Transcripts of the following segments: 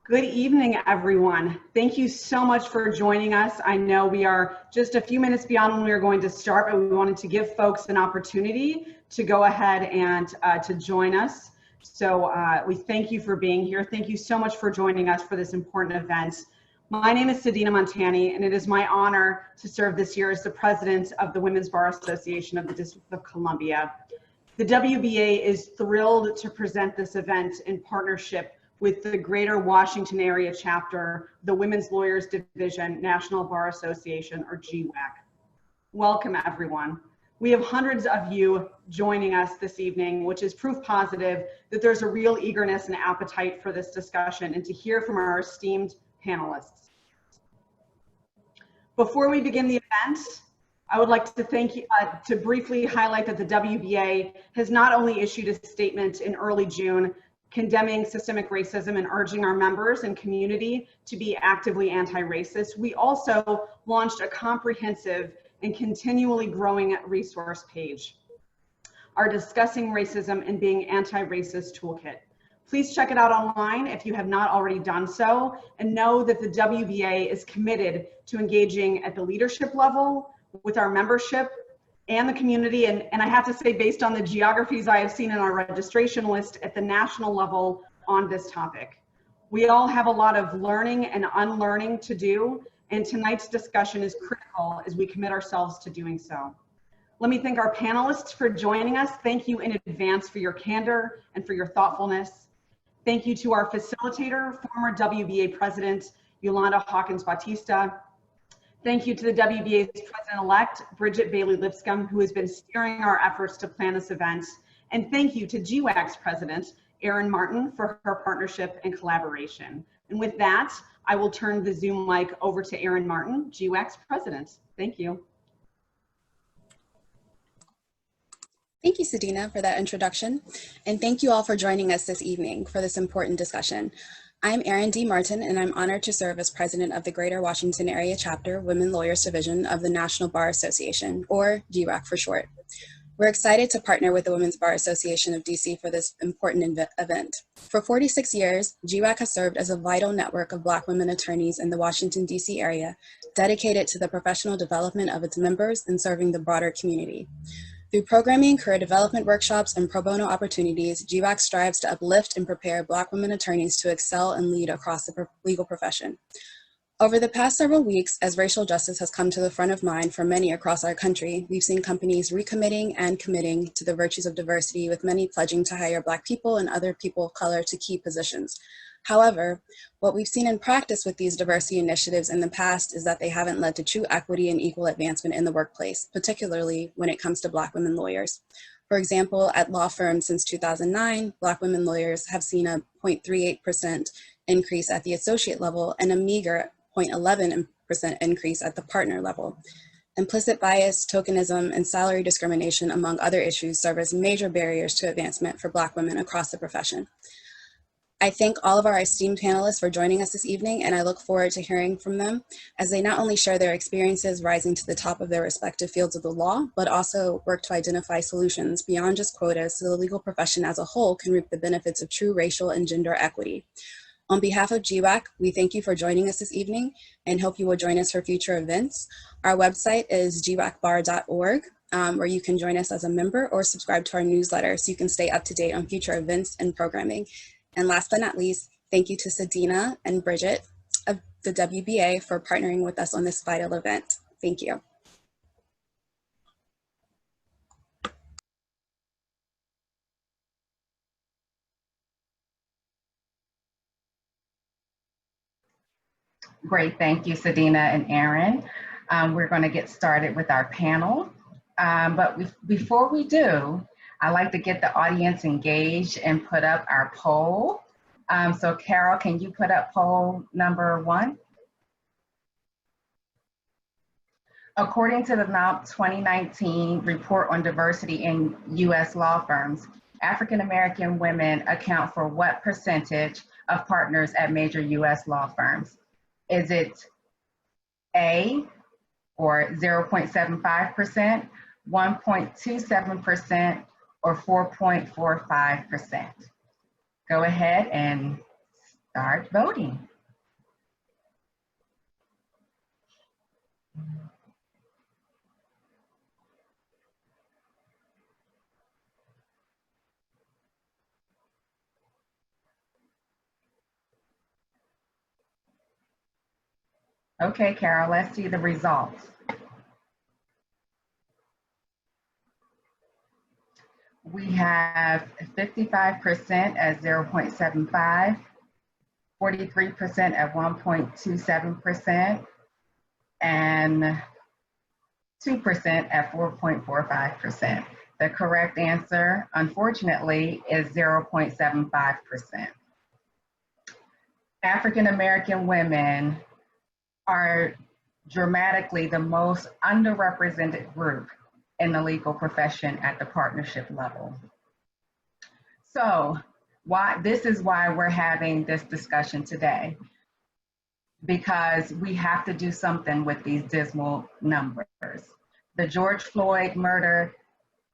Good evening, everyone. Thank you so much for joining us. I know we are just a few minutes beyond when we are going to start, but we wanted to give folks an opportunity to go ahead and to join us. So we thank you for being here. Thank you so much for joining us for this important event. My name is Sadina Montani, and it is my honor to serve this year as the president of the Women's Bar Association of the District of Columbia. The WBA is thrilled to present this event in partnership with the Greater Washington Area Chapter, the Women's Lawyers Division, National Bar Association, or GWAC. Welcome, everyone. We have hundreds of you joining us this evening, which is proof positive that there's a real eagerness and appetite for this discussion and to hear from our esteemed panelists. Before we begin the event, I would like to thank you, to briefly highlight that the WBA has not only issued a statement in early June condemning systemic racism and urging our members and community to be actively anti-racist, we also launched a comprehensive and continually growing resource page, our Discussing Racism and Being Anti-Racist Toolkit. Please check it out online if you have not already done so, and know that the WBA is committed to engaging at the leadership level with our membership and the community, and I have to say, based on the geographies I have seen in our registration list, at the national level on this topic. We all have a lot of learning and unlearning to do, and tonight's discussion is critical as we commit ourselves to doing so. Let me thank our panelists for joining us. Thank you in advance for your candor and for your thoughtfulness. Thank you to our facilitator, former WBA President Yolanda Hawkins-Batista. Thank you to the WBA's President-elect, Bridget Bailey-Lipscomb, who has been steering our efforts to plan this event. And thank you to GWAC's President, Erin Martin, for her partnership and collaboration. And with that, I will turn the Zoom mic over to Erin Martin, GWAC's President. Thank you. Thank you, Sadina, for that introduction. And thank you all for joining us this evening for this important discussion. I'm Erin D. Martin, and I'm honored to serve as president of the Greater Washington Area Chapter Women Lawyers Division of the National Bar Association, or GWAC for short. We're excited to partner with the Women's Bar Association of DC for this important event. For 46 years, GWAC has served as a vital network of Black women attorneys in the Washington, DC area, dedicated to the professional development of its members and serving the broader community. Through programming, career development workshops, and pro bono opportunities, GWAC strives to uplift and prepare Black women attorneys to excel and lead across the legal profession. Over the past several weeks, as racial justice has come to the front of mind for many across our country, we've seen companies recommitting and committing to the virtues of diversity, with many pledging to hire Black people and other people of color to key positions. However, what we've seen in practice with these diversity initiatives in the past is that they haven't led to true equity and equal advancement in the workplace, particularly when it comes to Black women lawyers. For example, at law firms since 2009, Black women lawyers have seen a 0.38% increase at the associate level and a meager 0.11% increase at the partner level. Implicit bias, tokenism, and salary discrimination, among other issues, serve as major barriers to advancement for Black women across the profession. I thank all of our esteemed panelists for joining us this evening, and I look forward to hearing from them as they not only share their experiences rising to the top of their respective fields of the law, but also work to identify solutions beyond just quotas so the legal profession as a whole can reap the benefits of true racial and gender equity. On behalf of GWAC, we thank you for joining us this evening and hope you will join us for future events. Our website is gwacbar.org, where you can join us as a member or subscribe to our newsletter so you can stay up to date on future events and programming. And last but not least, thank you to Sadina and Bridget of the WBA for partnering with us on this vital event. Thank you. Great, thank you, Sadina and Erin. We're going to get started with our panel. But before we do, I'd like to get the audience engaged and put up our poll. So Carol, can you put up poll number 1? According to the 2019 report on diversity in U.S. law firms, African-American women account for what percentage of partners at major U.S. law firms? Is it A, or 0.75%, 1.27%, or 4.45%? Go ahead and start voting. Okay, Carol, let's see the results. We have 55% at 0.75, 43% at 1.27%, and 2% at 4.45%. The correct answer, unfortunately, is 0.75%. African American women are dramatically the most underrepresented group in the legal profession at the partnership level. So this is why we're having this discussion today, because we have to do something with these dismal numbers. The George Floyd murder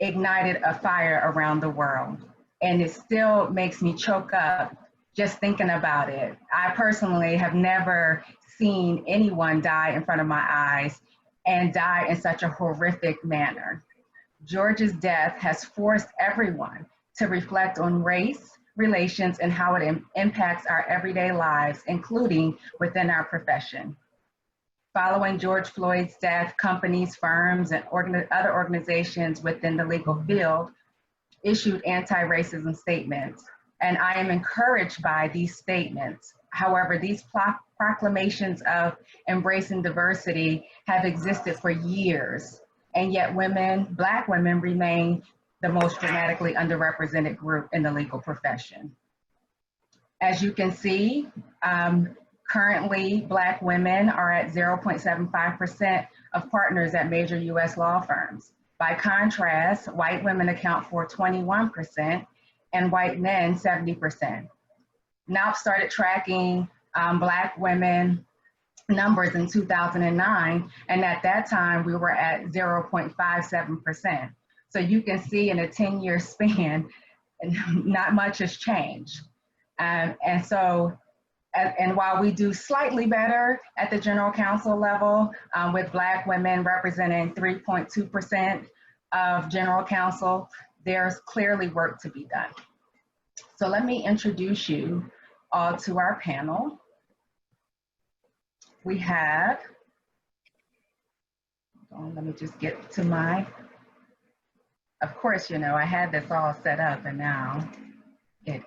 ignited a fire around the world, and it still makes me choke up just thinking about it. I personally have never seen anyone die in front of my eyes and die in such a horrific manner. George's death has forced everyone to reflect on race, relations, and how it impacts our everyday lives, including within our profession. Following George Floyd's death, companies, firms, and other organizations within the legal field issued anti-racism statements, and I am encouraged by these statements. However, these proclamations of embracing diversity have existed for years, and yet Black women remain the most dramatically underrepresented group in the legal profession. As you can see, currently Black women are at 0.75% of partners at major US law firms. By contrast, white women account for 21% and white men 70%. NALP started tracking Black women numbers in 2009, and at that time we were at 0.57%. So you can see in a 10-year span, not much has changed. And while we do slightly better at the general counsel level, with Black women representing 3.2% of general counsel, there's clearly work to be done. So let me introduce you all to our panel. We have, let me just get to of course, you know, I had this all set up and now it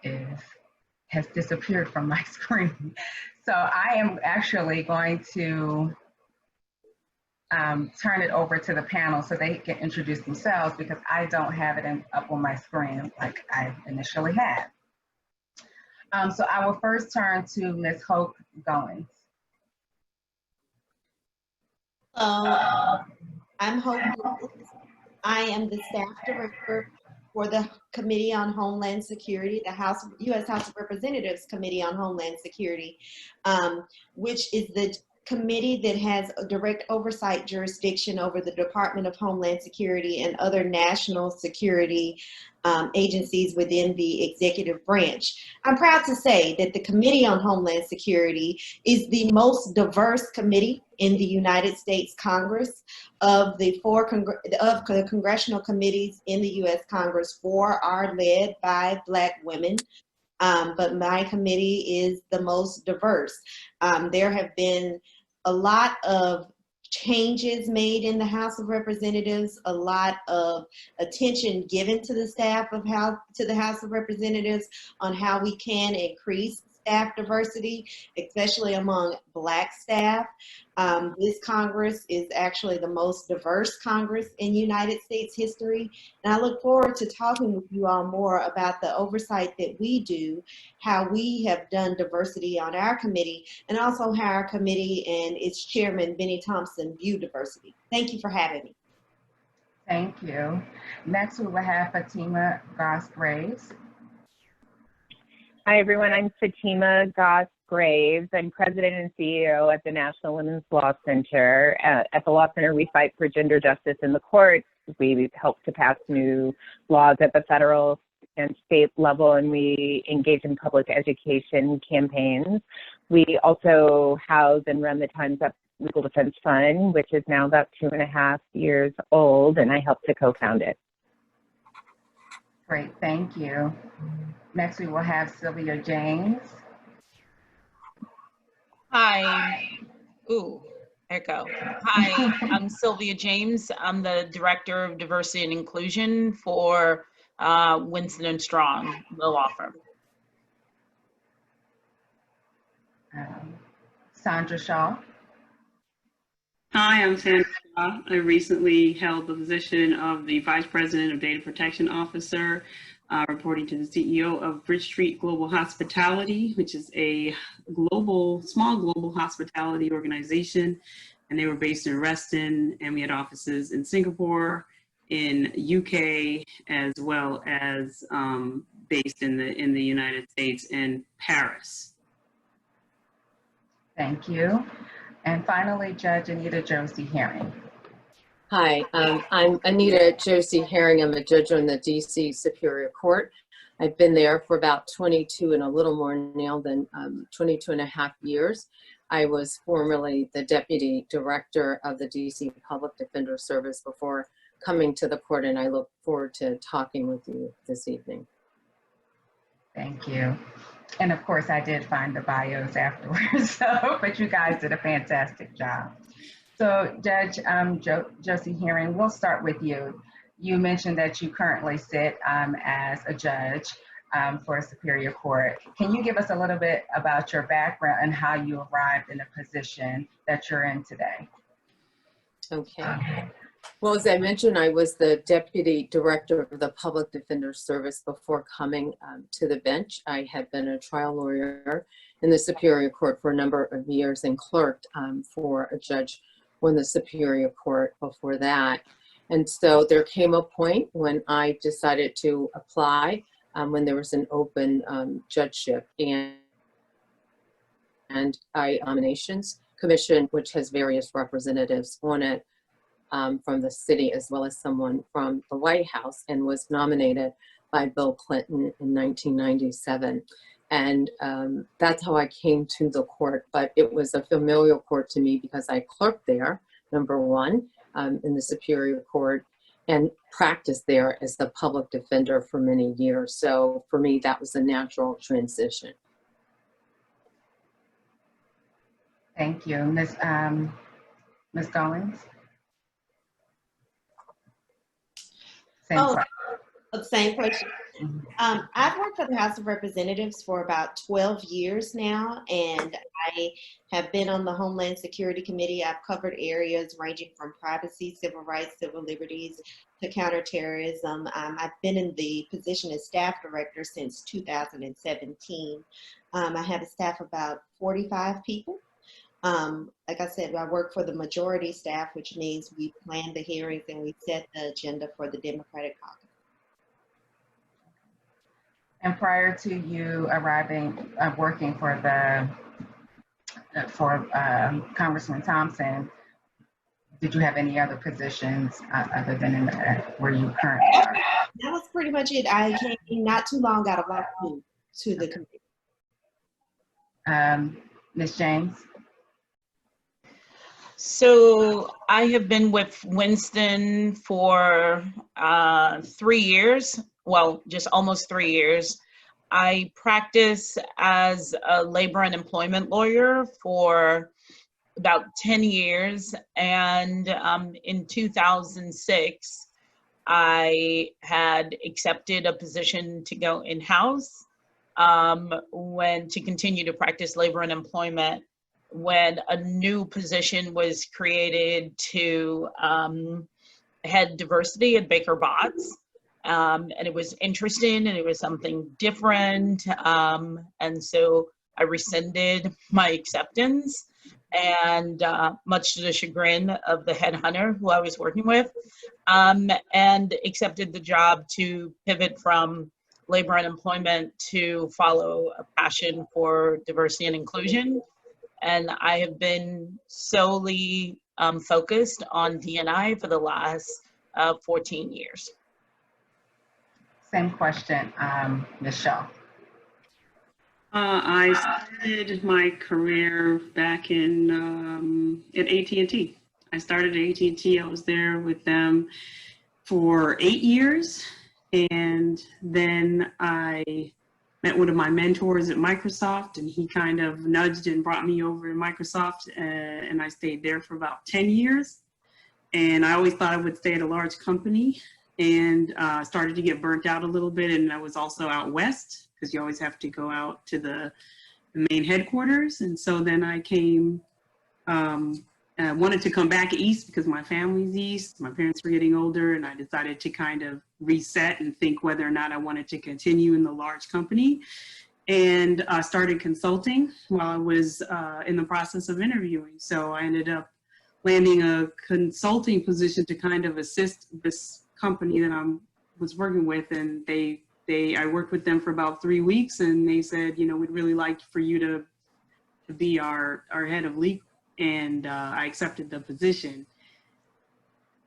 has disappeared from my screen. So I am actually going to turn it over to the panel so they can introduce themselves, because I don't have it up on my screen like I initially had. So I will first turn to Ms. Hope Goins. I'm Hope. I am the staff director for the Committee on Homeland Security, the U.S. House of Representatives Committee on Homeland Security, which is the committee that has a direct oversight jurisdiction over the Department of Homeland Security and other national security agencies within the executive branch. I'm proud to say that the Committee on Homeland Security is the most diverse committee in the United States Congress. Of the congressional committees in the U.S. Congress, 4 are led by Black women. But my committee is the most diverse. There have been a lot of changes made in the House of Representatives, a lot of attention given to the staff of the House of Representatives on how we can increase staff diversity, especially among Black staff. This Congress is actually the most diverse Congress in United States history. And I look forward to talking with you all more about the oversight that we do, how we have done diversity on our committee, and also how our committee and its chairman, Benny Thompson, view diversity. Thank you for having me. Thank you. Next, we will have Fatima Goss-Graves. Hi, everyone. I'm Fatima Goss-Graves. I'm president and CEO at the National Women's Law Center. At the Law Center, we fight for gender justice in the courts. We help to pass new laws at the federal, and state level, and we engage in public education campaigns. We also house and run the Time's Up Legal Defense Fund, which is now about 2.5 years old, and I helped to co-found it. Great, thank you. Next, we will have Sylvia James. Hi. Ooh, echo. Hi, I'm Sylvia James. I'm the Director of Diversity and Inclusion for Winston and Strong, the law firm. Sandra Shaw. Hi, I'm Sandra Shaw. I recently held the position of the Vice President of Data Protection Officer, reporting to the CEO of Bridge Street Global Hospitality, which is a small global hospitality organization. And they were based in Reston, and we had offices in Singapore, in UK, as well as based in the United States and Paris. Thank you. And finally, Judge Anita Josie Herring. Hi, I'm Anita Josie Herring. I'm a judge on the DC Superior Court. I've been there for about 22 and a little more now than 22.5 years. I was formerly the Deputy Director of the DC Public Defender Service before coming to the court, and I look forward to talking with you this evening. Thank you. And of course, I did find the bios afterwards, but you guys did a fantastic job. So Judge Josie Herring, we'll start with you. You mentioned that you currently sit as a judge for a Superior Court. Can you give us a little bit about your background and how you arrived in the position that you're in today? Okay. Well, as I mentioned, I was the Deputy Director of the Public Defender Service before coming to the bench. I had been a trial lawyer in the Superior Court for a number of years and clerked for a judge on the Superior Court before that. And so there came a point when I decided to apply when there was an open judgeship, and I nominations commission, which has various representatives on it from the city as well as someone from the White House, and was nominated by Bill Clinton in 1997. And that's how I came to the court. But it was a familiar court to me because I clerked there, number one, in the Superior Court, and practiced there as the public defender for many years. So for me, that was a natural transition. Thank you. Ms. Goins? Same question. I've worked for the House of Representatives for about 12 years now, and I have been on the Homeland Security Committee. I've covered areas ranging from privacy, civil rights, civil liberties, to counterterrorism. I've been in the position as staff director since 2017. I have a staff of about 45 people. Like I said, I work for the majority staff, which means we plan the hearings and we set the agenda for the Democratic caucus. And prior to you arriving, working for Congressman Thompson, did you have any other positions other than where you currently are? That was pretty much it. I came not too long out of law school to the committee. Ms. James? So I have been with Winston for 3 years. Well, just almost 3 years. I practice as a labor and employment lawyer for about 10 years. And in 2006, I had accepted a position to go in-house to continue to practice labor and employment when a new position was created to head diversity at Baker Botts. And it was interesting and it was something different. And so I rescinded my acceptance, and much to the chagrin of the headhunter who I was working with, and accepted the job to pivot from labor and employment to follow a passion for diversity and inclusion. And I have been solely focused on D&I for the last 14 years. Same question, Ms. Shaw. I started my career back in at AT&T. I started at AT&T. I was there with them for 8 years, and then I met one of my mentors at Microsoft, and he kind of nudged and brought me over to Microsoft, and I stayed there for about 10 years. And I always thought I would stay at a large company, and started to get burnt out a little bit. And I was also out west, because you always have to go out to the main headquarters. And so then I came, wanted to come back east because my family's east. My parents were getting older, and I decided to kind of reset and think whether or not I wanted to continue in the large company. And started consulting while I was in the process of interviewing. So I ended up landing a consulting position to kind of assist this company that I was working with. And I worked with them for about 3 weeks, and they said, you know, we'd really like for you to be our head of legal. And I accepted the position.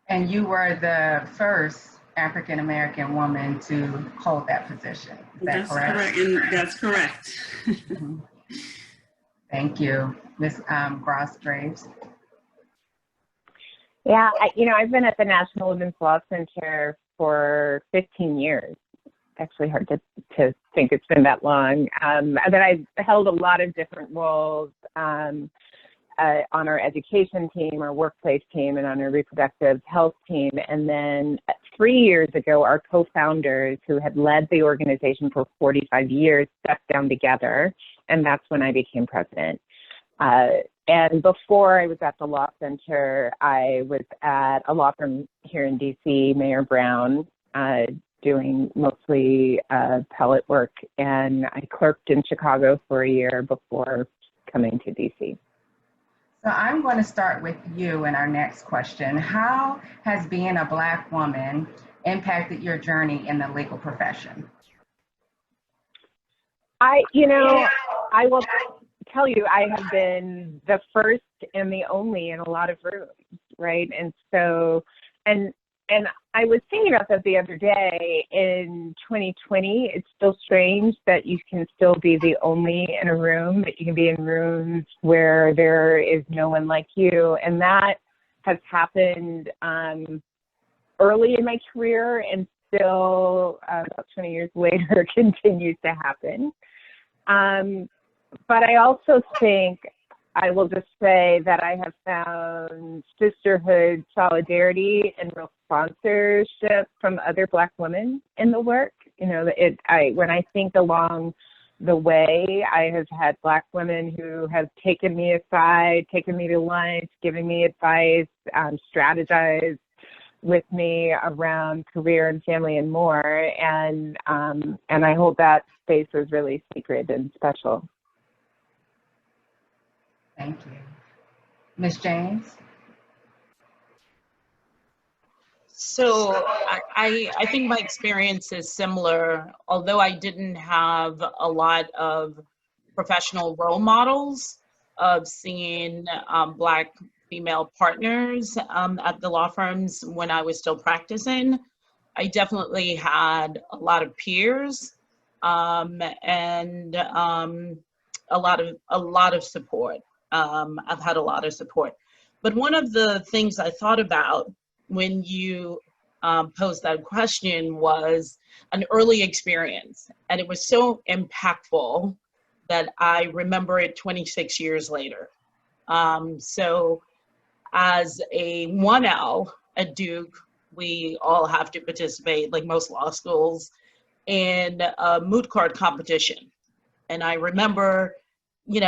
And you were the first African-American woman to hold that position. Is that correct? Correct. And that's correct. Mhm. Thank you. Ms. Gross-Graves. Yeah, I've been at the National Women's Law Center for 15 years. Actually hard to think it's been that long. But I've held a lot of different roles on our education team, our workplace team, and on our reproductive health team. And then 3 years ago, our co-founders, who had led the organization for 45 years, stepped down together, and that's when I became president. And before I was at the law center, I was at a law firm here in DC, Mayor Brown, doing mostly appellate work, and I clerked in Chicago for a year before coming to DC. So I'm going to start with you in our next question. How has being a Black woman impacted your journey in the legal profession? I will tell you, I have been the first and the only in a lot of rooms, right? And so, and I was thinking about that the other day. In 2020, it's still strange that you can still be the only in a room, that you can be in rooms where there is no one like you. And that has happened early in my career, and still about 20 years later continues to happen. But I also think, I will just say that I have found sisterhood, solidarity, and real sponsorship from other Black women in the work. When I think along the way, I have had Black women who have taken me aside, taken me to lunch, given me advice, strategized with me around career and family and more. And I hold that space as really sacred and special. Thank you. Ms. James? So I think my experience is similar, although I didn't have a lot of professional role models of seeing Black female partners at the law firms when I was still practicing. I definitely had a lot of peers and a lot of support. I've had a lot of support. But one of the things I thought about when you posed that question was an early experience. And it was so impactful that I remember it 26 years later. So as a 1L at Duke, we all have to participate, like most law schools, in a moot court competition. And I remember, you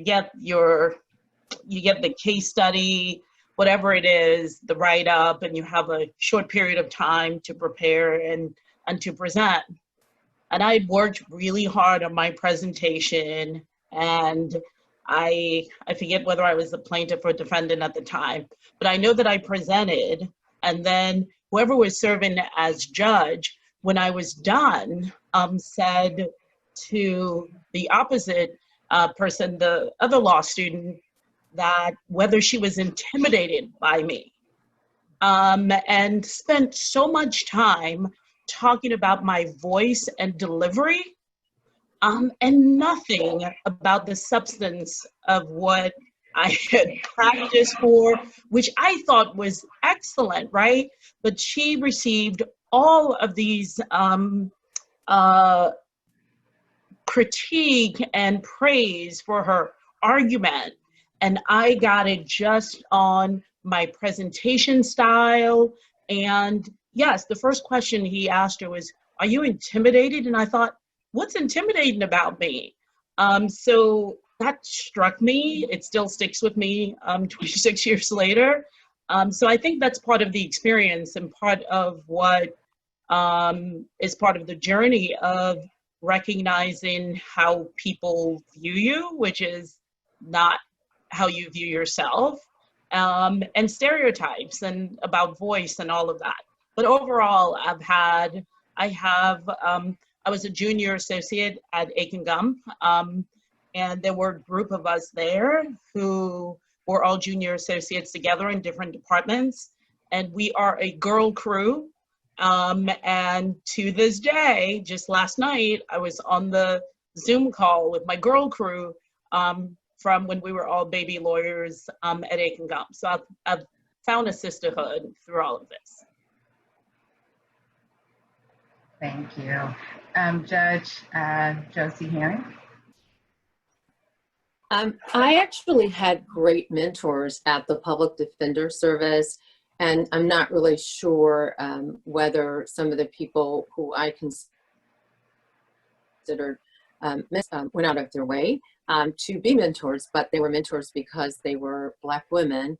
get the case study, whatever it is, the write-up, and you have a short period of time to prepare and to present. And I worked really hard on my presentation, and I forget whether I was the plaintiff or defendant at the time, but I know that I presented, and then whoever was serving as judge, when I was done, said to the opposite person, the other law student, that whether she was intimidated by me, and spent so much time talking about my voice and delivery, and nothing about the substance of what I had practiced for, which I thought was excellent, right? But she received all of these critique and praise for her argument. And I got it just on my presentation style. And yes, the first question he asked her was, "Are you intimidated?" And I thought, what's intimidating about me? So that struck me. It still sticks with me 26 years later. So I think that's part of the experience and part of what is part of the journey of recognizing how people view you, which is not how you view yourself, and stereotypes and about voice and all of that. But overall, I was a junior associate at Aiken Gump, and there were a group of us there who were all junior associates together in different departments, and we are a girl crew. And to this day, just last night, I was on the Zoom call with my girl crew from when we were all baby lawyers at Aiken Gump. So I've found a sisterhood through all of this. Thank you. Judge Josie Herring. I actually had great mentors at the Public Defender Service, and I'm not really sure whether some of the people who I considered went out of their way to be mentors, but they were mentors because they were Black women,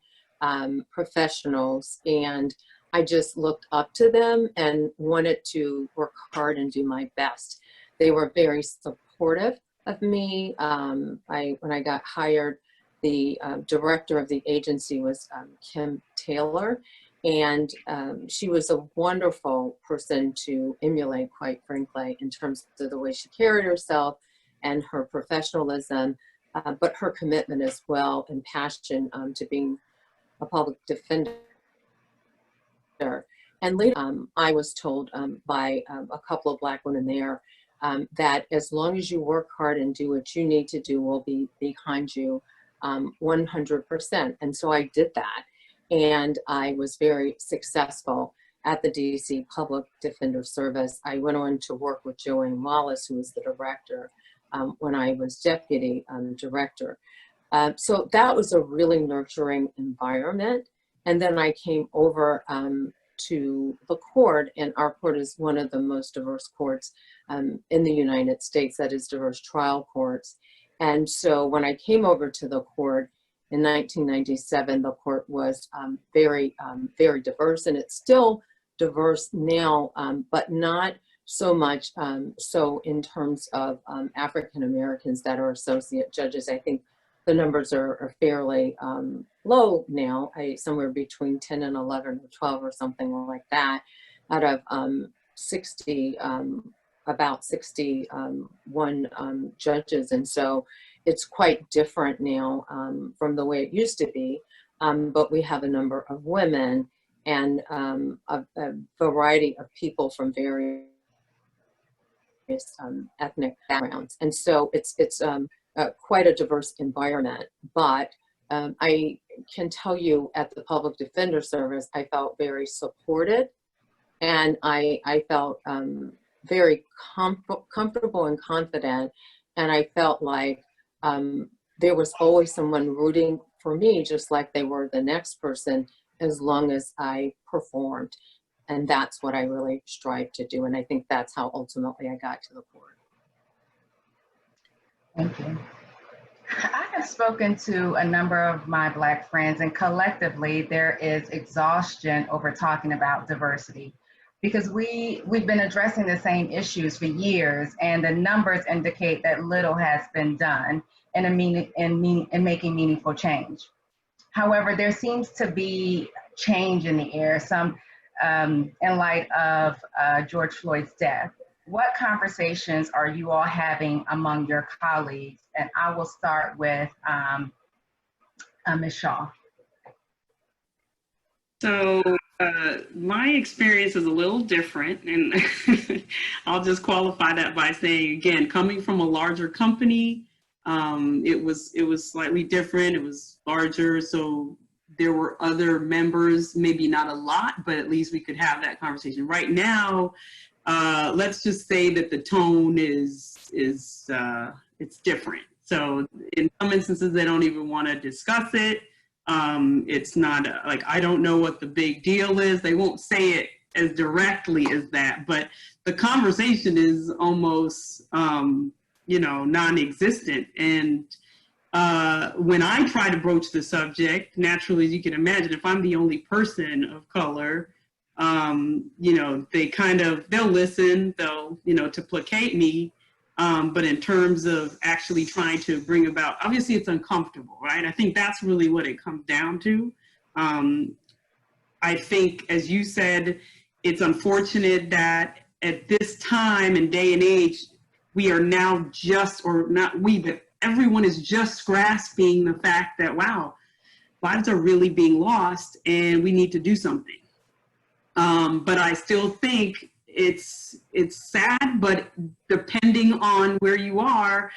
professionals, and I just looked up to them and wanted to work hard and do my best. They were very supportive of me. When I got hired, the director of the agency was Kim Taylor, and she was a wonderful person to emulate, quite frankly, in terms of the way she carried herself and her professionalism, but her commitment as well and passion to being a public defender. And later, I was told by a couple of Black women there that as long as you work hard and do what you need to do, we'll be behind you 100%. And so I did that. And I was very successful at the DC Public Defender Service. I went on to work with Joanne Wallace, who was the director when I was deputy director. So that was a really nurturing environment. And then I came over to the court, and our court is one of the most diverse courts in the United States, that is diverse trial courts. And so when I came over to the court in 1997, the court was very diverse, and it's still diverse now, but not so much so in terms of African Americans that are associate judges. I think the numbers are fairly low now, somewhere between 10 and 11 or 12 or something like that, out of about 61 judges. And so it's quite different now from the way it used to be, but we have a number of women and a variety of people from various ethnic backgrounds. And so it's quite a diverse environment, but I can tell you at the Public Defender Service, I felt very supported, and I felt very comfortable and confident, and I felt like there was always someone rooting for me, just like they were the next person, as long as I performed. And that's what I really strive to do, and I think that's how ultimately I got to the court. Thank you. I have spoken to a number of my Black friends, and collectively there is exhaustion over talking about diversity, because we've been addressing the same issues for years, and the numbers indicate that little has been done in making meaningful change. However, there seems to be change in the air, some in light of George Floyd's death. What conversations are you all having among your colleagues? And I will start with Ms. Shaw. So My experience is a little different, and I'll just qualify that by saying, again, coming from a larger company, it was slightly different. It was larger, so there were other members, maybe not a lot, but at least we could have that conversation. Right now, let's just say that the tone is it's different. So in some instances, they don't even want to discuss it. It's not like, I don't know what the big deal is. They won't say it as directly as that, but the conversation is almost, non-existent. And when I try to broach the subject, naturally, as you can imagine, if I'm the only person of color, they'll listen, to placate me. But in terms of actually trying to bring about, obviously it's uncomfortable, right? I think that's really what it comes down to. I think, as you said, it's unfortunate that at this time and day and age, we are now just, or not we, but everyone is just grasping the fact that, wow, lives are really being lost and we need to do something. But I still think it's sad, but depending on where you are,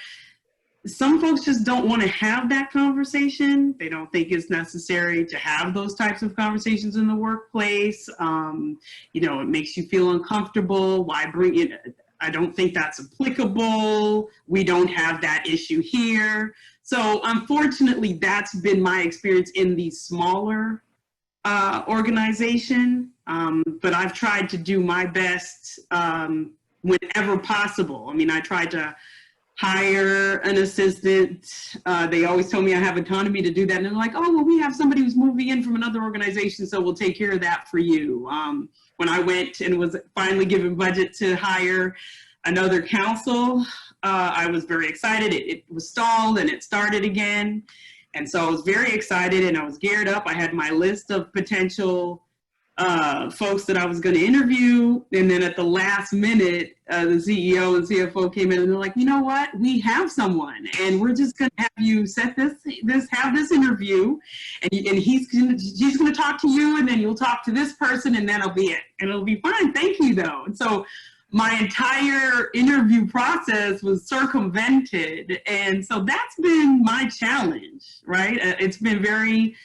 some folks just don't want to have that conversation. They don't think it's necessary to have those types of conversations in the workplace. It makes you feel uncomfortable. Why bring it? I don't think that's applicable. We don't have that issue here. So unfortunately, that's been my experience in these smaller organization. But I've tried to do my best whenever possible. I mean, I tried to hire an assistant. They always tell me I have autonomy to do that. And they're like, oh, well, we have somebody who's moving in from another organization, so we'll take care of that for you. When I went and was finally given budget to hire another counsel, I was very excited. It was stalled and it started again. And so I was very excited and I was geared up. I had my list of potential folks that I was going to interview. And then at the last minute, the CEO and CFO came in and they're like, you know what, we have someone and we're just going to have you have this interview and he's going to talk to you and then you'll talk to this person and that'll be it. And it'll be fine. Thank you though. And so my entire interview process was circumvented. And so that's been my challenge, right? It's been very,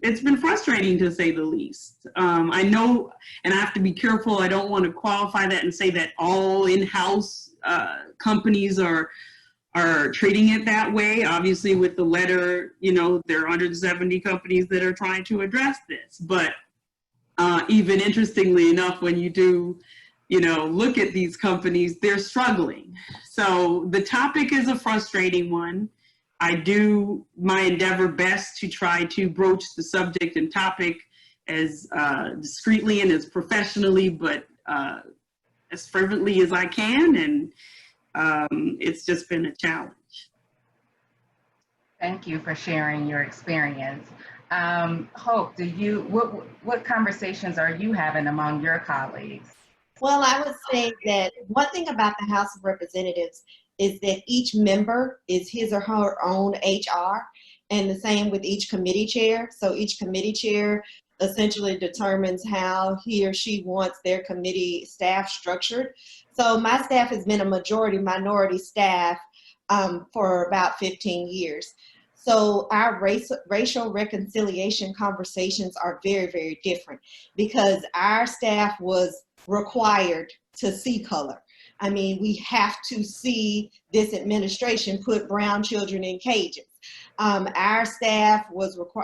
it's been frustrating to say the least. I know, and I have to be careful, I don't want to qualify that and say that all in-house companies are treating it that way. Obviously with the letter, there are 170 companies that are trying to address this. But even interestingly enough, when you do, look at these companies, they're struggling. So the topic is a frustrating one. I do my endeavor best to try to broach the subject and topic as discreetly and as professionally, but as fervently as I can. And it's just been a challenge. Thank you for sharing your experience. Hope, what conversations are you having among your colleagues? Well, I would say that one thing about the House of Representatives is that each member is his or her own HR, and the same with each committee chair. So each committee chair essentially determines how he or she wants their committee staff structured. So my staff has been a majority minority staff for about 15 years. So our racial reconciliation conversations are very, very different because our staff was required to see color. I mean, we have to see this administration put brown children in cages. Our staff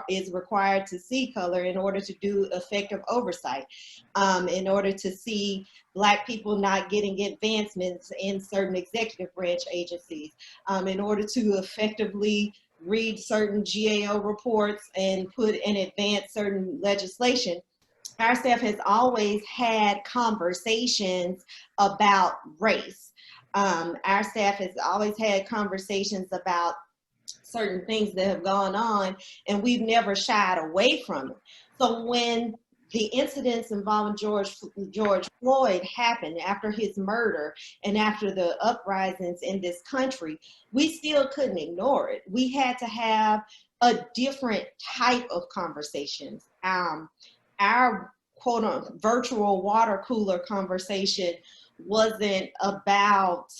is required to see color in order to do effective oversight, in order to see Black people not getting advancements in certain executive branch agencies, in order to effectively read certain GAO reports and put and advance certain legislation. Our staff has always had conversations about race. Our staff has always had conversations about certain things that have gone on, and we've never shied away from it. So when the incidents involving George Floyd happened after his murder and after the uprisings in this country, we still couldn't ignore it. We had to have a different type of conversations. our quote unquote virtual water cooler conversation wasn't about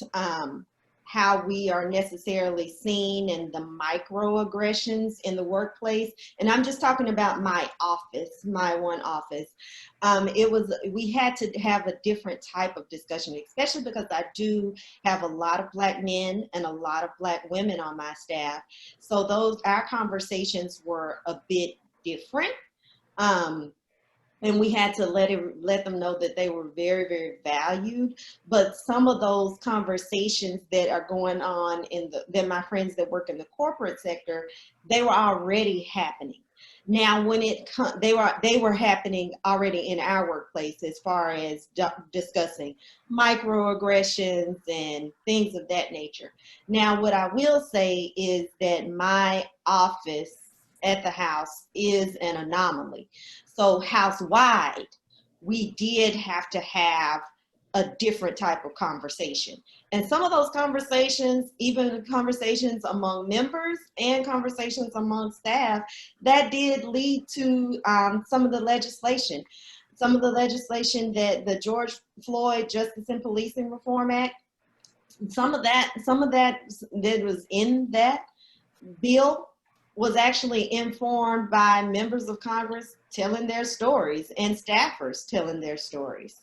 how we are necessarily seen and the microaggressions in the workplace. And I'm just talking about my office, my one office. We had to have a different type of discussion, especially because I do have a lot of Black men and a lot of Black women on my staff. So our conversations were a bit different. And we had to let them know that they were very, very valued. But some of those conversations that are going on that my friends that work in the corporate sector, they were already happening. Now, when they were happening already in our workplace as far as discussing microaggressions and things of that nature. Now, what I will say is that my office at the house is an anomaly. So house-wide, we did have to have a different type of conversation. And some of those conversations, even conversations among members and conversations among staff, that did lead to some of the legislation. Some of the legislation that the George Floyd Justice and Policing Reform Act, some of that that was in that bill was actually informed by members of Congress telling their stories and staffers telling their stories.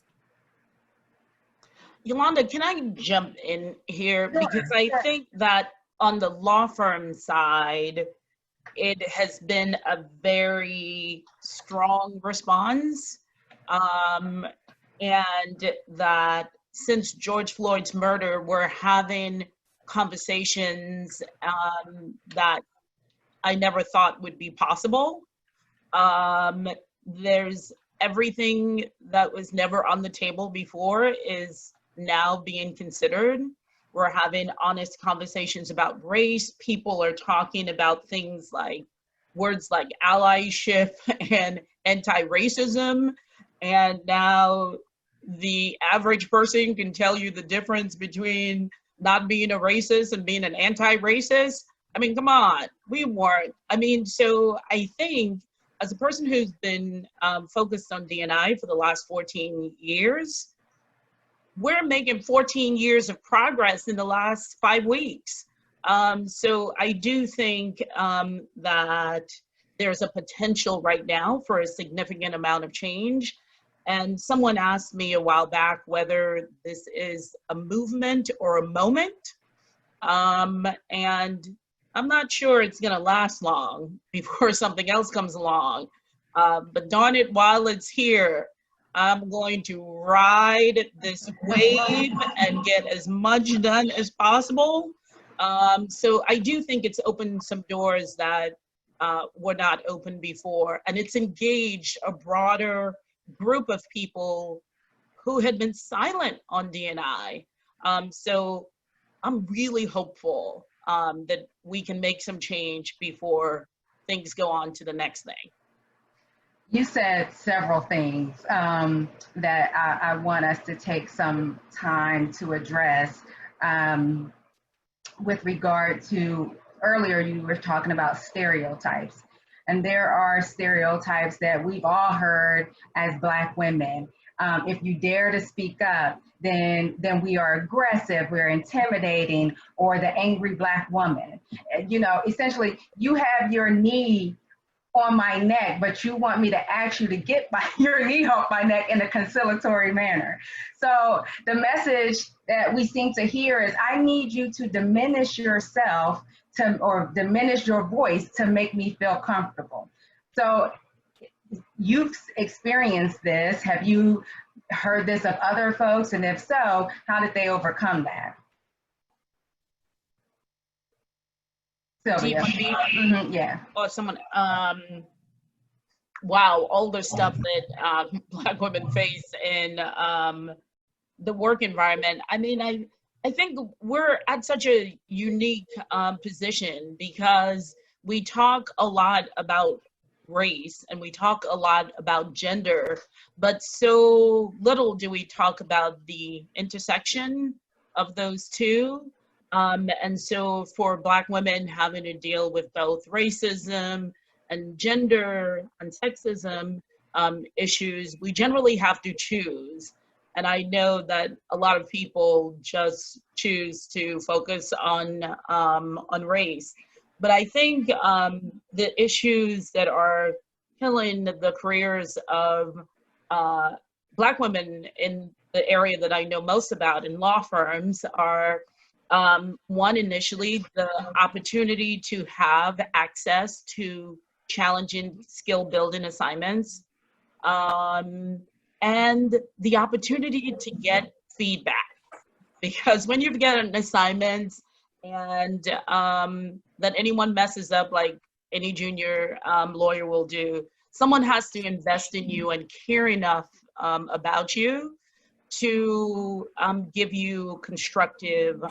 Yolanda, can I jump in here? Because I think that on the law firm side, it has been a very strong response. And that since George Floyd's murder, we're having conversations that I never thought would be possible. There's everything that was never on the table before is now being considered. We're having honest conversations about race. People are talking about things like words like allyship and anti-racism. And now the average person can tell you the difference between not being a racist and being an anti-racist. I mean, come on, we weren't. I mean, so I think as a person who's been focused on D&I for the last 14 years, we're making 14 years of progress in the last 5 weeks. So I do think that there's a potential right now for a significant amount of change. And someone asked me a while back whether this is a movement or a moment. And I'm not sure it's going to last long before something else comes along. But darn it, while it's here, I'm going to ride this wave and get as much done as possible. So I do think it's opened some doors that were not open before. And it's engaged a broader group of people who had been silent on D&I. So I'm really hopeful that we can make some change before things go on to the next thing. You said several things that I want us to take some time to address with regard to, earlier you were talking about stereotypes. And there are stereotypes that we've all heard as Black women. If you dare to speak up, then we are aggressive, we're intimidating, or the angry Black woman. You know, essentially, you have your knee on my neck, but you want me to ask you to get your knee off my neck in a conciliatory manner. So the message that we seem to hear is, I need you to diminish yourself or diminish your voice to make me feel comfortable. So you've experienced this. Have you heard this of other folks? And if so, how did they overcome that? Sylvia. Yeah. Or someone, wow, all the stuff that Black women face in the work environment. I mean, I think we're at such a unique position because we talk a lot about race and we talk a lot about gender, but so little do we talk about the intersection of those two. And so for Black women having to deal with both racism and gender and sexism issues, we generally have to choose. And I know that a lot of people just choose to focus on race. But I think the issues that are killing the careers of Black women in the area that I know most about in law firms are, one, initially the opportunity to have access to challenging skill building assignments, and the opportunity to get feedback. Because when you get an assignment and that anyone messes up, like any junior lawyer will do, someone has to invest in you and care enough about you to give you constructive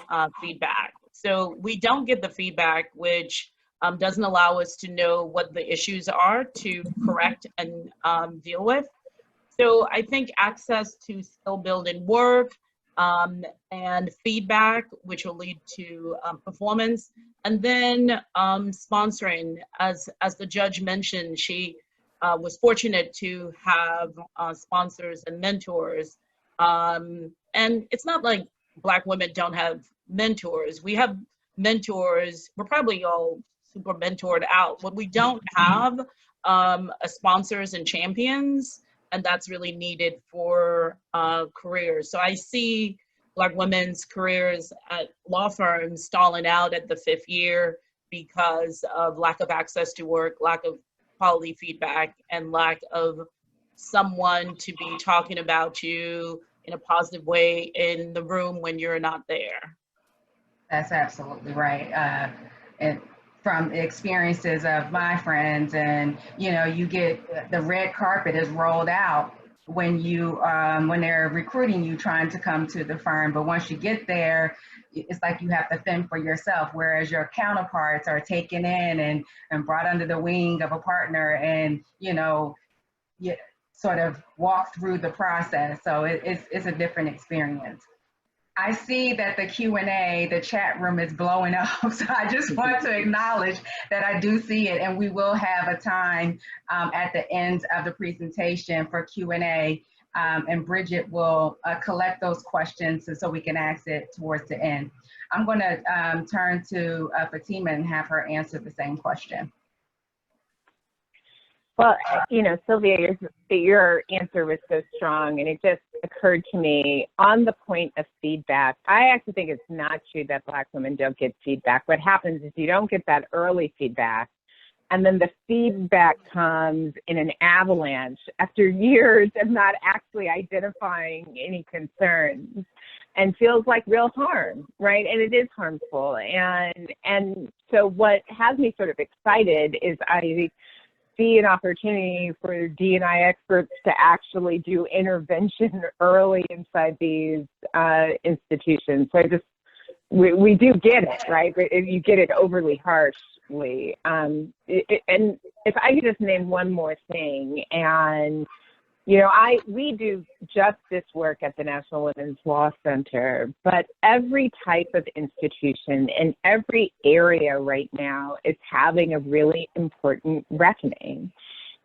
feedback. So we don't get the feedback, which doesn't allow us to know what the issues are to correct and deal with. So I think access to skill building work and feedback, which will lead to performance, and then sponsoring. As the judge mentioned, she was fortunate to have sponsors and mentors. And it's not like Black women don't have mentors. We have mentors. We're probably all super mentored out. What we don't have sponsors and champions, and that's really needed for careers. So I see Black women's careers at law firms stalling out at the 5th year because of lack of access to work, lack of quality feedback, and lack of someone to be talking about you in a positive way in the room when you're not there. That's absolutely right. And from the experiences of my friends, and you get the red carpet is rolled out when they're recruiting you, trying to come to the firm. But once you get there, it's like you have to fend for yourself, whereas your counterparts are taken in and brought under the wing of a partner, and you sort of walk through the process. So it's a different experience. I see that the Q&A, the chat room is blowing up. So I just want to acknowledge that I do see it, and we will have a time at the end of the presentation for Q&A, and Bridget will collect those questions so we can ask it towards the end. I'm going to turn to Fatima and have her answer the same question. Well, Sylvia, your answer was so strong, and it just occurred to me on the point of feedback. I actually think it's not true that Black women don't get feedback. What happens is you don't get that early feedback, and then the feedback comes in an avalanche after years of not actually identifying any concerns, and feels like real harm, right? And it is harmful. And so what has me sort of excited is I see an opportunity for D&I experts to actually do intervention early inside these institutions. So we do get it, right? But you get it overly harshly. And if I could just name one more thing, and we do justice work at the National Women's Law Center, but every type of institution in every area right now is having a really important reckoning,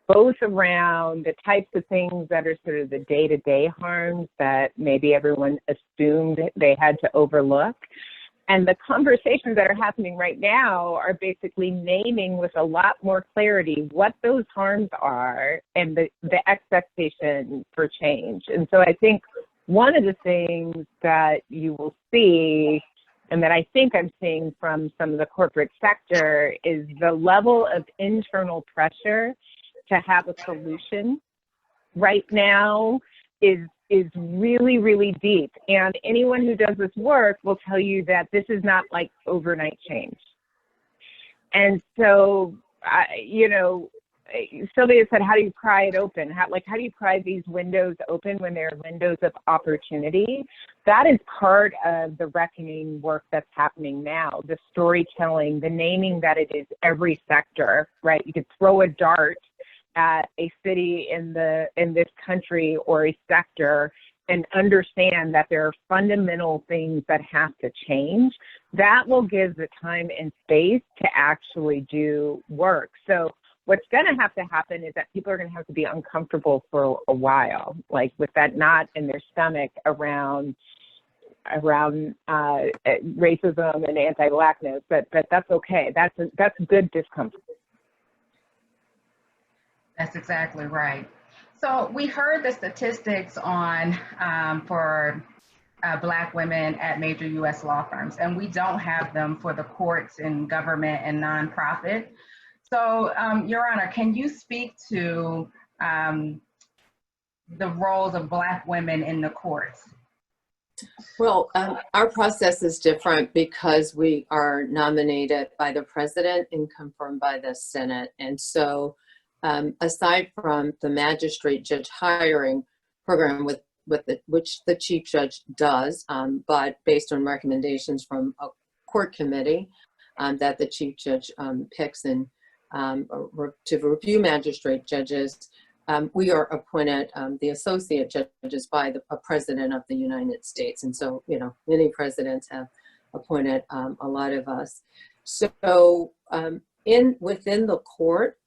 both around the types of things that are sort of the day-to-day harms that maybe everyone assumed they had to overlook. And the conversations that are happening right now are basically naming with a lot more clarity what those harms are and the expectation for change. And so I think one of the things that you will see, and that I think I'm seeing from some of the corporate sector, is the level of internal pressure to have a solution right now is really, really deep. And anyone who does this work will tell you that this is not like overnight change. And so, Sylvia said, how do you pry it open? How do you pry these windows open when they're windows of opportunity? That is part of the reckoning work that's happening now, the storytelling, the naming that it is every sector, right? You could throw a dart at a city in this country or a sector and understand that there are fundamental things that have to change. That will give the time and space to actually do work. So what's going to have to happen is that people are going to have to be uncomfortable for a while, like with that knot in their stomach around racism and anti-Blackness, but that's okay. That's good discomfort. That's exactly right. So we heard the statistics on for Black women at major U.S. law firms, and we don't have them for the courts and government and nonprofit. So, Your Honor, can you speak to the roles of Black women in the courts? Well, our process is different because we are nominated by the president and confirmed by the Senate. And so aside from the magistrate judge hiring program which the chief judge does, but based on recommendations from a court committee that the chief judge picks and to review magistrate judges, we are appointed the associate judges by the president of the United States. And so, you know, many presidents have appointed a lot of us. So within the court,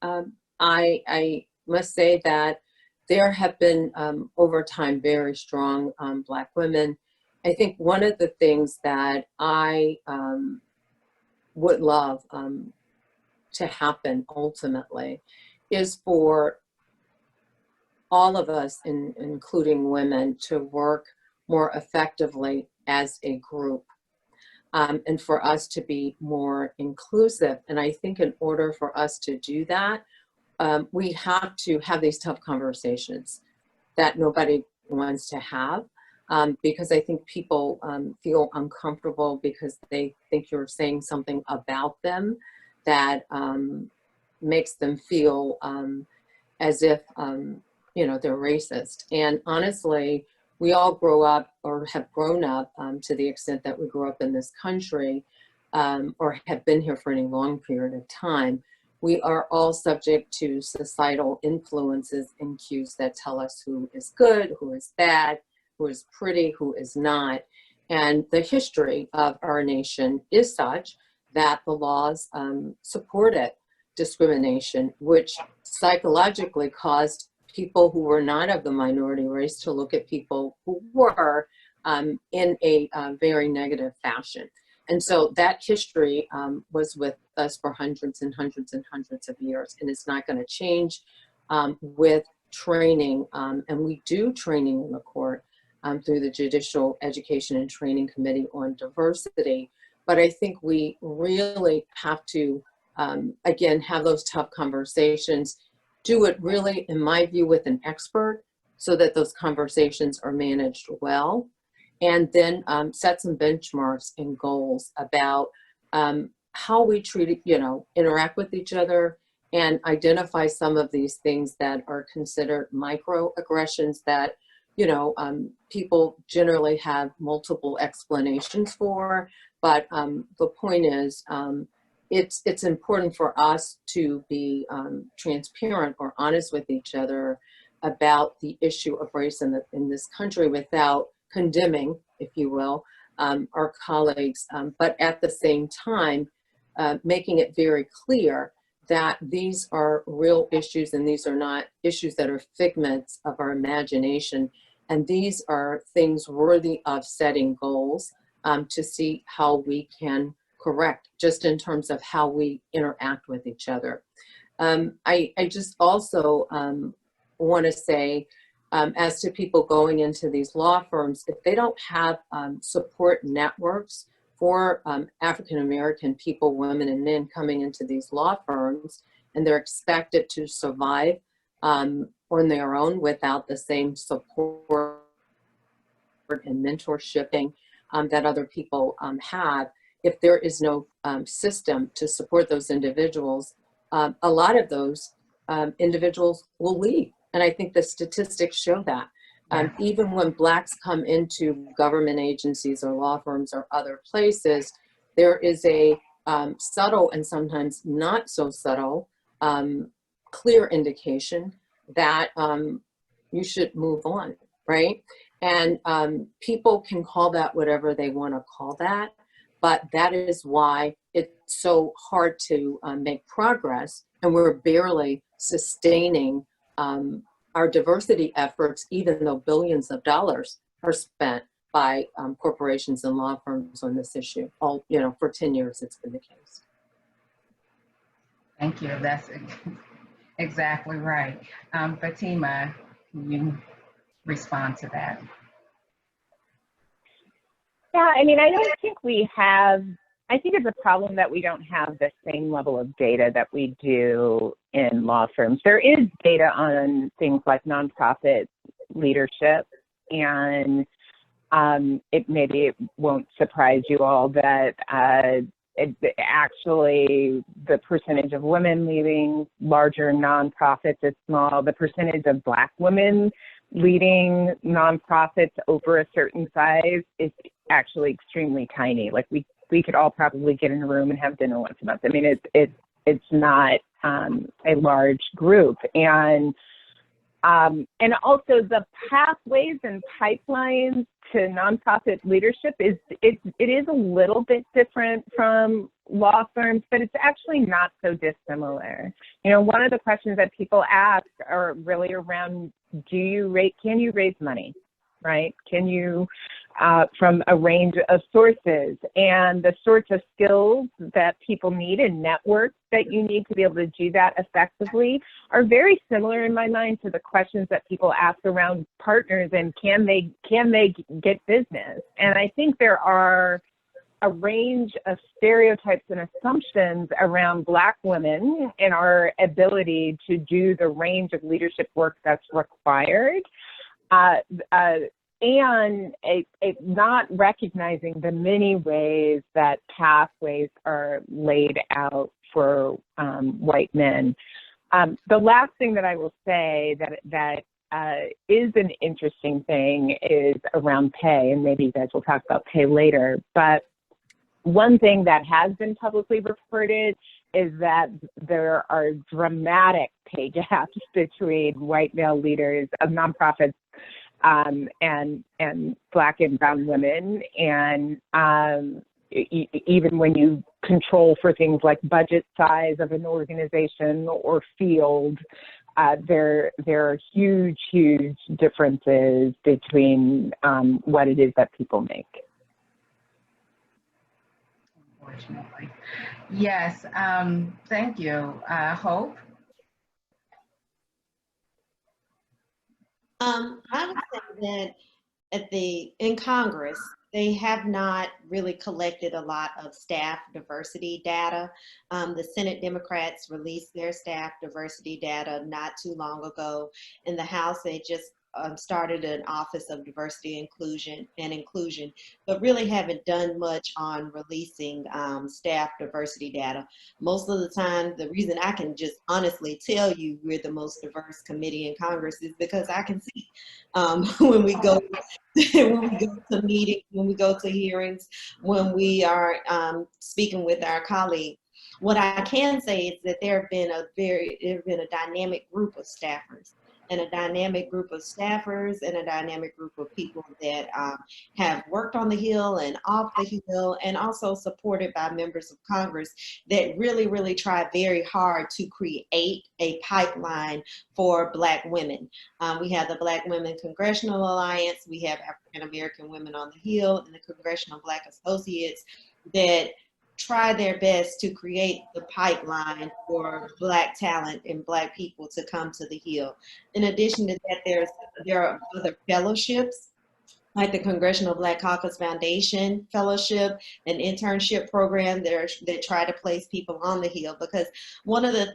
I must say that there have been over time very strong Black women. I think one of the things that I would love to happen ultimately is for all of us, including women, to work more effectively as a group and for us to be more inclusive. And I think in order for us to do that, we have to have these tough conversations that nobody wants to have because I think people feel uncomfortable because they think you're saying something about them that makes them feel as if you know, they're racist. And honestly, we all grow up or have grown up to the extent that we grew up in this country or have been here for any long period of time. We are all subject to societal influences and cues that tell us who is good, who is bad, who is pretty, who is not. And the history of our nation is such that the laws supported discrimination, which psychologically caused people who were not of the minority race to look at people who were in a very negative fashion. And so that history was with us for hundreds and hundreds and hundreds of years, and it's not going to change with training. And we do training in the court through the Judicial Education and Training Committee on Diversity. But I think we really have to, again, have those tough conversations, do it really, in my view, with an expert so that those conversations are managed well. And then set some benchmarks and goals about how we treat, you know, interact with each other and identify some of these things that are considered microaggressions that, you know, people generally have multiple explanations for. But the point is, it's important for us to be transparent or honest with each other about the issue of race in this country without condemning, if you will, our colleagues, but at the same time, making it very clear that these are real issues and these are not issues that are figments of our imagination. And these are things worthy of setting goals to see how we can correct, just in terms of how we interact with each other. I just also want to say, as to people going into these law firms, if they don't have support networks for African-American people, women and men coming into these law firms, and they're expected to survive on their own without the same support and mentorshiping that other people have, if there is no system to support those individuals, a lot of those individuals will leave. And I think the statistics show that. Even when Blacks come into government agencies or law firms or other places, there is a subtle and sometimes not so subtle, clear indication that you should move on, right? And people can call that whatever they want to call that, but that is why so hard to make progress, and we're barely sustaining our diversity efforts, even though billions of dollars are spent by corporations and law firms on this issue. All, you know, for 10 years it's been the case. Thank you. That's exactly right. Fatima, can you respond to that? Yeah, I mean, I don't think we have, I think it's a problem that we don't have the same level of data that we do in law firms. There is data on things like nonprofit leadership, and maybe it won't surprise you all that actually the percentage of women leading larger nonprofits is small. The percentage of Black women leading nonprofits over a certain size is actually extremely tiny. Like we could all probably get in a room and have dinner once a month. I mean, it's not a large group, and also the pathways and pipelines to nonprofit leadership it is a little bit different from law firms, but it's actually not so dissimilar. You know, one of the questions that people ask are really around, can you raise money, right? Can you, from a range of sources, and the sorts of skills that people need and networks that you need to be able to do that effectively are very similar in my mind to the questions that people ask around partners and can they get business. And I think there are a range of stereotypes and assumptions around Black women and our ability to do the range of leadership work that's required. And not recognizing the many ways that pathways are laid out for white men. The last thing that I will say that is an interesting thing is around pay, and maybe you guys will talk about pay later, but one thing that has been publicly reported is that there are dramatic pay gaps between white male leaders of nonprofits and Black and brown women, and even when you control for things like budget size of an organization or field, there are huge differences between what it is that people make. Unfortunately. Yes, thank you. Hope? I would say that in Congress, they have not really collected a lot of staff diversity data. The Senate Democrats released their staff diversity data not too long ago. In the House, they just started an Office of Diversity, Inclusion, but really haven't done much on releasing staff diversity data. Most of the time, the reason I can just honestly tell you we're the most diverse committee in Congress is because I can see when we go to meetings, when we go to hearings, when we are speaking with our colleagues. What I can say is that there have been a dynamic group of staffers, and a dynamic group of staffers and a dynamic group of people that have worked on the Hill and off the Hill, and also supported by members of Congress that really try very hard to create a pipeline for Black women. We have the Black Women Congressional Alliance, we have African American Women on the Hill, and the Congressional Black Associates that try their best to create the pipeline for Black talent and Black people to come to the Hill. In addition to that, there are other fellowships, like the Congressional Black Caucus Foundation Fellowship, an internship program that try to place people on the Hill. Because one of the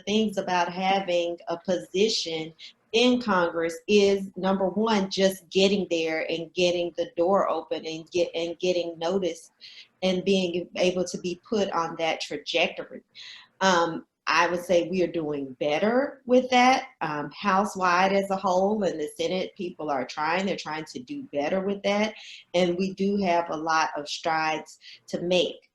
things about having a position in Congress is, number one, just getting there and getting the door open and getting noticed and being able to be put on that trajectory. I would say we are doing better with that. House-wide as a whole, and the Senate, people are trying. They're trying to do better with that. And we do have a lot of strides to make.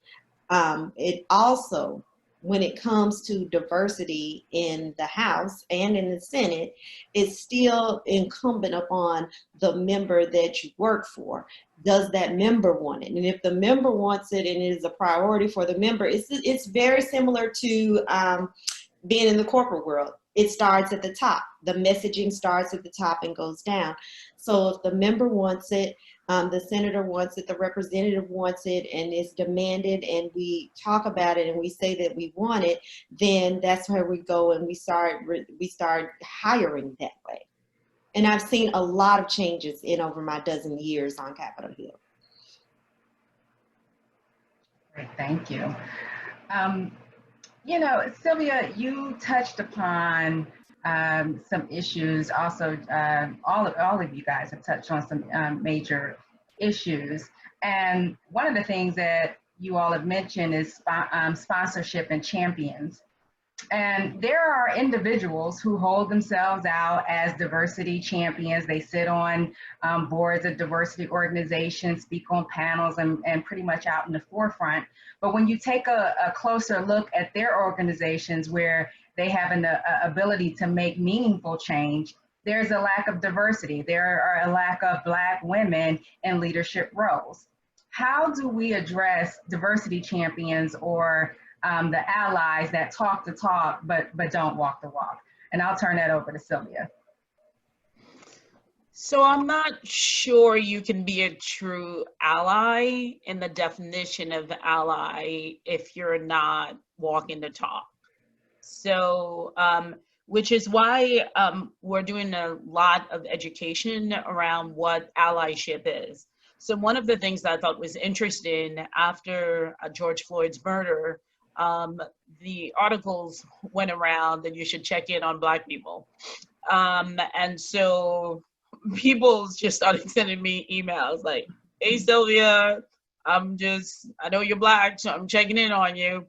It also when it comes to diversity in the House and in the Senate, it's still incumbent upon the member that you work for. Does that member want it? And if the member wants it and it is a priority for the member, it's very similar to being in the corporate world. It starts at the top. The messaging starts at the top and goes down. So if the member wants it, the senator wants it, the representative wants it, and it's demanded, and we talk about it and we say that we want it, then that's where we go and we start hiring that way. And I've seen a lot of changes in over my dozen years on Capitol Hill. Great, thank you. You know, Sylvia, you touched upon some issues. Also, all of you guys have touched on some major issues. And one of the things that you all have mentioned is sponsorship and champions. And there are individuals who hold themselves out as diversity champions. They sit on boards of diversity organizations, speak on panels, and pretty much out in the forefront. But when you take a closer look at their organizations where they have an ability to make meaningful change, there's a lack of diversity. There are a lack of Black women in leadership roles. How do we address diversity champions or the allies that talk the talk but don't walk the walk? And I'll turn that over to Sylvia. So I'm not sure you can be a true ally in the definition of ally if you're not walking the talk. So, which is why we're doing a lot of education around what allyship is. So one of the things that I thought was interesting after George Floyd's murder, the articles went around that you should check in on Black people. And so people just started sending me emails like, hey, Sylvia, I know you're Black, so I'm checking in on you.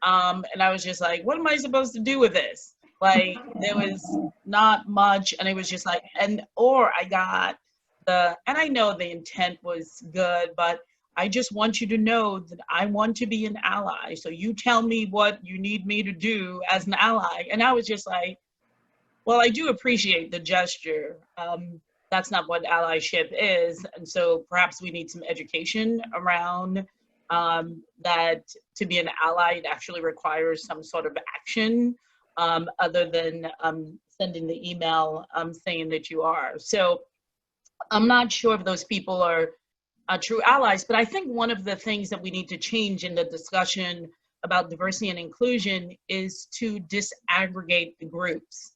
And I was just like, what am I supposed to do with this? Like, there was not much, and it was just like, or I got and I know the intent was good, but I just want you to know that I want to be an ally. So you tell me what you need me to do as an ally. And I was just like, well, I do appreciate the gesture. That's not what allyship is. And so perhaps we need some education around that to be an ally, it actually requires some sort of action other than sending the email saying that you are. So I'm not sure if those people are true allies, but I think one of the things that we need to change in the discussion about diversity and inclusion is to disaggregate the groups.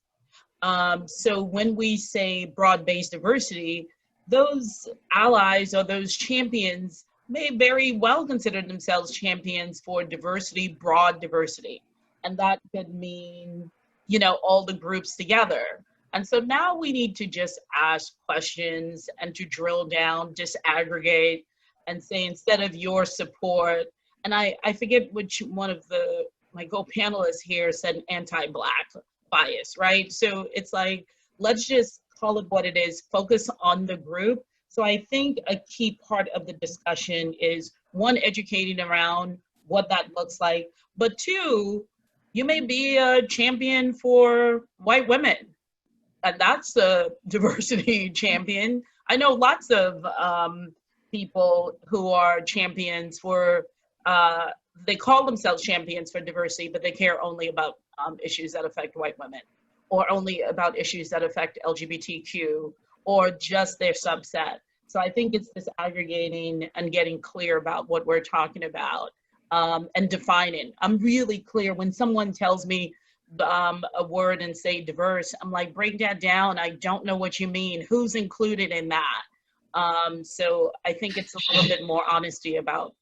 So when we say broad-based diversity, those allies or those champions may very well consider themselves champions for diversity, broad diversity. And that could mean, you know, all the groups together. And so now we need to just ask questions and to drill down, disaggregate, and say, instead of your support, and I forget which one of my co-panelists here said anti-Black bias, right? So it's like, let's just call it what it is, focus on the group. So I think a key part of the discussion is, one, educating around what that looks like, but two, you may be a champion for white women, and that's a diversity champion. I know lots of people who are champions for, they call themselves champions for diversity, but they care only about issues that affect white women, or only about issues that affect LGBTQ, or just their subset. So I think it's this aggregating and getting clear about what we're talking about and defining. I'm really clear when someone tells me a word and say diverse, I'm like, break that down. I don't know what you mean. Who's included in that? So I think it's a little bit more honesty about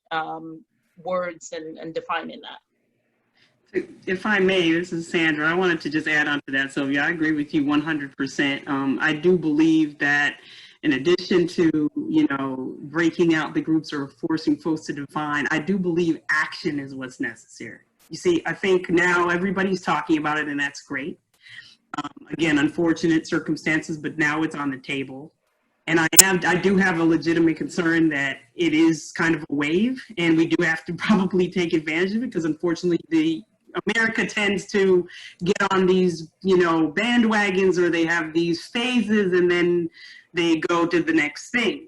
words and defining that. If I may, this is Sandra. I wanted to just add on to that, Sylvia. I agree with you 100%. I do believe that in addition to, you know, breaking out the groups or forcing folks to define, I do believe action is what's necessary. You see, I think now everybody's talking about it, and that's great. Again, unfortunate circumstances, but now it's on the table. And I do have a legitimate concern that it is kind of a wave, and we do have to probably take advantage of it, because unfortunately the America tends to get on these, bandwagons, or they have these phases and then they go to the next thing.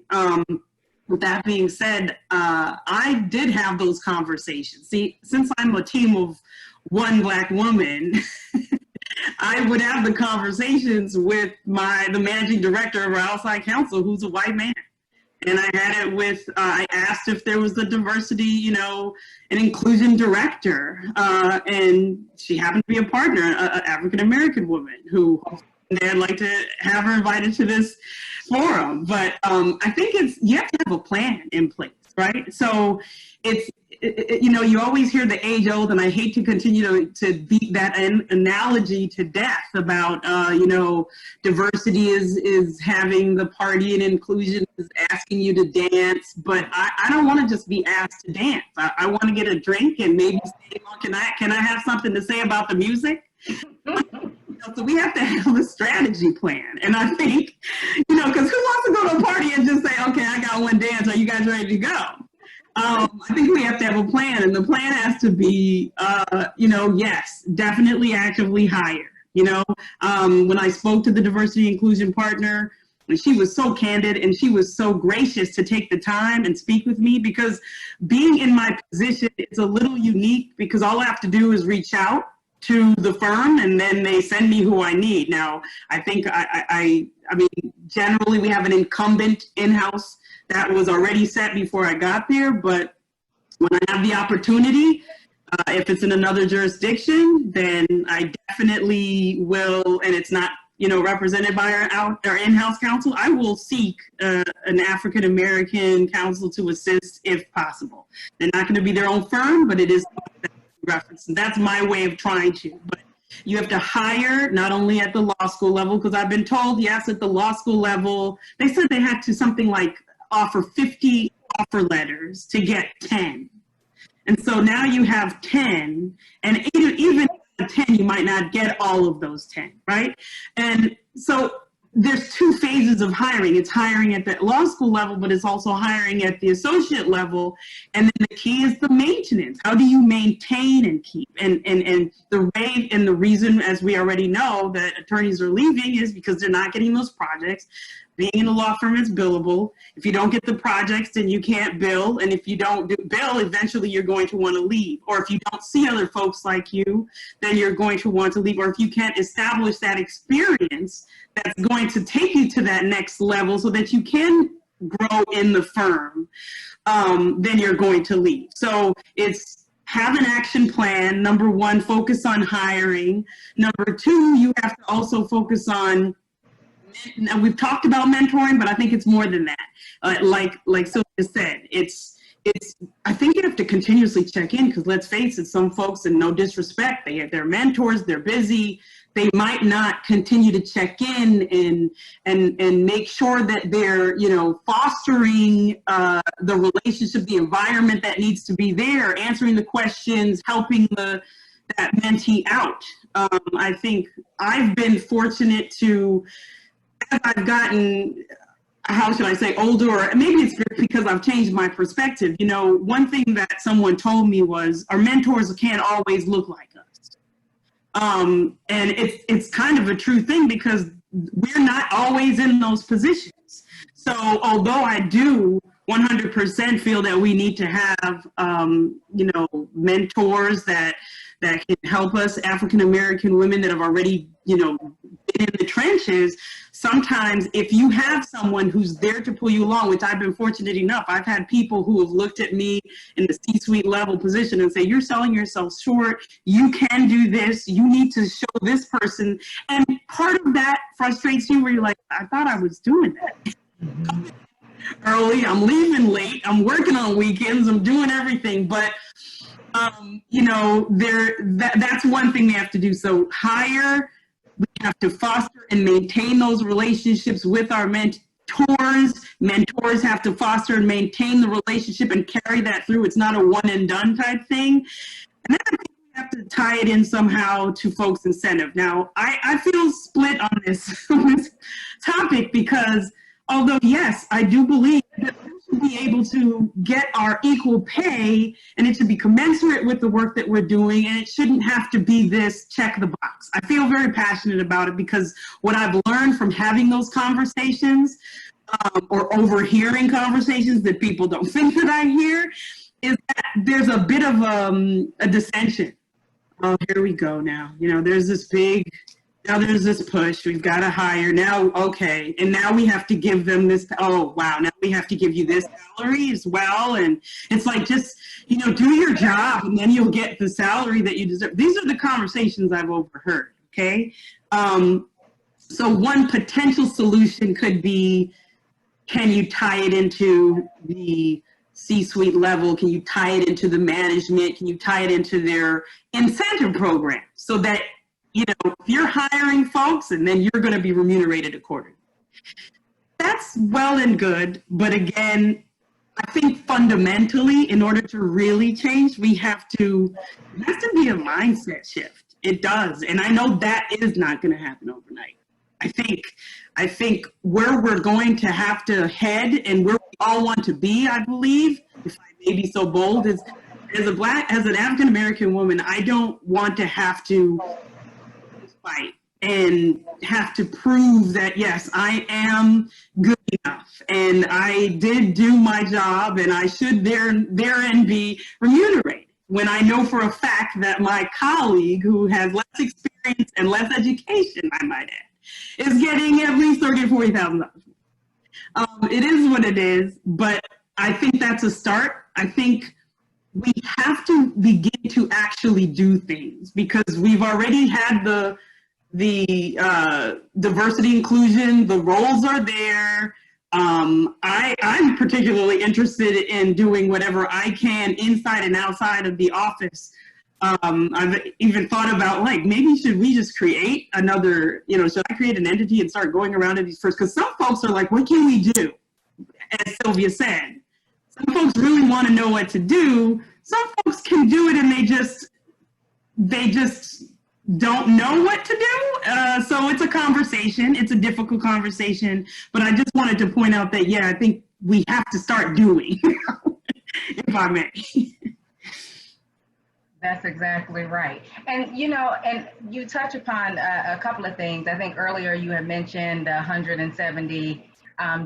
With that being said, I did have those conversations. See, since I'm a team of one Black woman, I would have the conversations with the managing director of our outside counsel, who's a white man. And I had it with, I asked if there was a diversity, an inclusion director. And she happened to be a partner, an African-American woman who I'd like to have her invited to this forum. But I think you have to have a plan in place, right? So you always hear the age old, and I hate to continue to beat that analogy to death about, diversity is having the party and inclusion is asking you to dance, but I don't want to just be asked to dance. I want to get a drink and maybe say, well, can I have something to say about the music? So we have to have a strategy plan. And I think, because who wants to go to a party and just say, okay, I got one dance, are you guys ready to go? I think we have to have a plan, and the plan has to be, yes, definitely actively hire. When I spoke to the diversity inclusion partner, she was so candid and she was so gracious to take the time and speak with me, because being in my position, it's a little unique because all I have to do is reach out to the firm and then they send me who I need. Now, I think I mean, generally we have an incumbent in-house that was already set before I got there, but when I have the opportunity, if it's in another jurisdiction, then I definitely will, and it's not, represented by our in-house counsel, I will seek an African-American counsel to assist if possible. They're not going to be their own firm, but it is reference. And that's my way of trying to. But you have to hire not only at the law school level, because I've been told, yes, at the law school level, they said they had to something like offer 50 offer letters to get 10. And so now you have 10, and even 10, you might not get all of those 10, right? And so there's two phases of hiring. It's hiring at the law school level, but it's also hiring at the associate level. And then the key is the maintenance. How do you maintain and keep? And the rate and the reason, as we already know, that attorneys are leaving is because they're not getting those projects. Being in a law firm is billable. If you don't get the projects, then you can't bill. And if you don't bill, eventually you're going to want to leave. Or if you don't see other folks like you, then you're going to want to leave. Or if you can't establish that experience that's going to take you to that next level so that you can grow in the firm, then you're going to leave. So it's have an action plan. Number one, focus on hiring. Number two, you have to also focus on, and we've talked about mentoring, but I think it's more than that. Like Sylvia said, I think you have to continuously check in, because let's face it, some folks, and no disrespect, they're mentors, they're busy, they might not continue to check in and make sure that they're, fostering the relationship, the environment that needs to be there, answering the questions, helping that mentee out. I think I've been fortunate to, as I've gotten, how should I say, older, or maybe it's because I've changed my perspective. One thing that someone told me was our mentors can't always look like us. And it's kind of a true thing, because we're not always in those positions. So although I do 100% feel that we need to have, mentors that can help us, African-American women that have already, been in the trenches, sometimes if you have someone who's there to pull you along, which I've been fortunate enough, I've had people who have looked at me in the C-suite level position and say, you're selling yourself short, you can do this, you need to show this person. And part of that frustrates you, where you're like, I thought I was doing that. Early, I'm leaving late, I'm working on weekends, I'm doing everything, but that's one thing we have to do. So hire, we have to foster and maintain those relationships with our mentors. Mentors have to foster and maintain the relationship and carry that through. It's not a one and done type thing. And then I think we have to tie it in somehow to folks' incentive. Now, I feel split on this topic, because although, yes, I do believe that there to be able to get our equal pay, and it should be commensurate with the work that we're doing, and it shouldn't have to be this check the box. I feel very passionate about it because what I've learned from having those conversations or overhearing conversations that people don't think that I hear is that there's a bit of a dissension. Oh, here we go now. You know, there's this push. We've got to hire now. Okay. And now we have to give them this. Oh, wow. Now we have to give you this salary as well. And it's like, just, you know, do your job and then you'll get the salary that you deserve. These are the conversations I've overheard. Okay. So one potential solution could be, can you tie it into the C-suite level? Can you tie it into the management? Can you tie it into their incentive program so that, you know, if you're hiring folks and then you're going to be remunerated accordingly? That's well and good. But again, I think fundamentally, in order to really change, it has to be a mindset shift. It does. And I know that is not going to happen overnight. I think where we're going to have to head and where we all want to be, I believe, if I may be so bold, is as an African-American woman, I don't want to have to fight and have to prove that, yes, I am good enough and I did do my job and I should therein be remunerated. When I know for a fact that my colleague who has less experience and less education, I might add, is getting at least $30,000 to $40,000. It is what it is, but I think that's a start. I think we have to begin to actually do things because we've already had the diversity inclusion, the roles are there. I'm particularly interested in doing whatever I can inside and outside of the office. I've even thought about, like, maybe should we just create another, you know, should I create an entity and start going around to these first? Because some folks are like, what can we do? As Sylvia said, some folks really want to know what to do. Some folks can do it and they just don't know what to do. So it's a conversation. It's a difficult conversation. But I just wanted to point out that, yeah, I think we have to start doing, if I may. That's exactly right. And, you know, and you touch upon a couple of things. I think earlier you had mentioned 170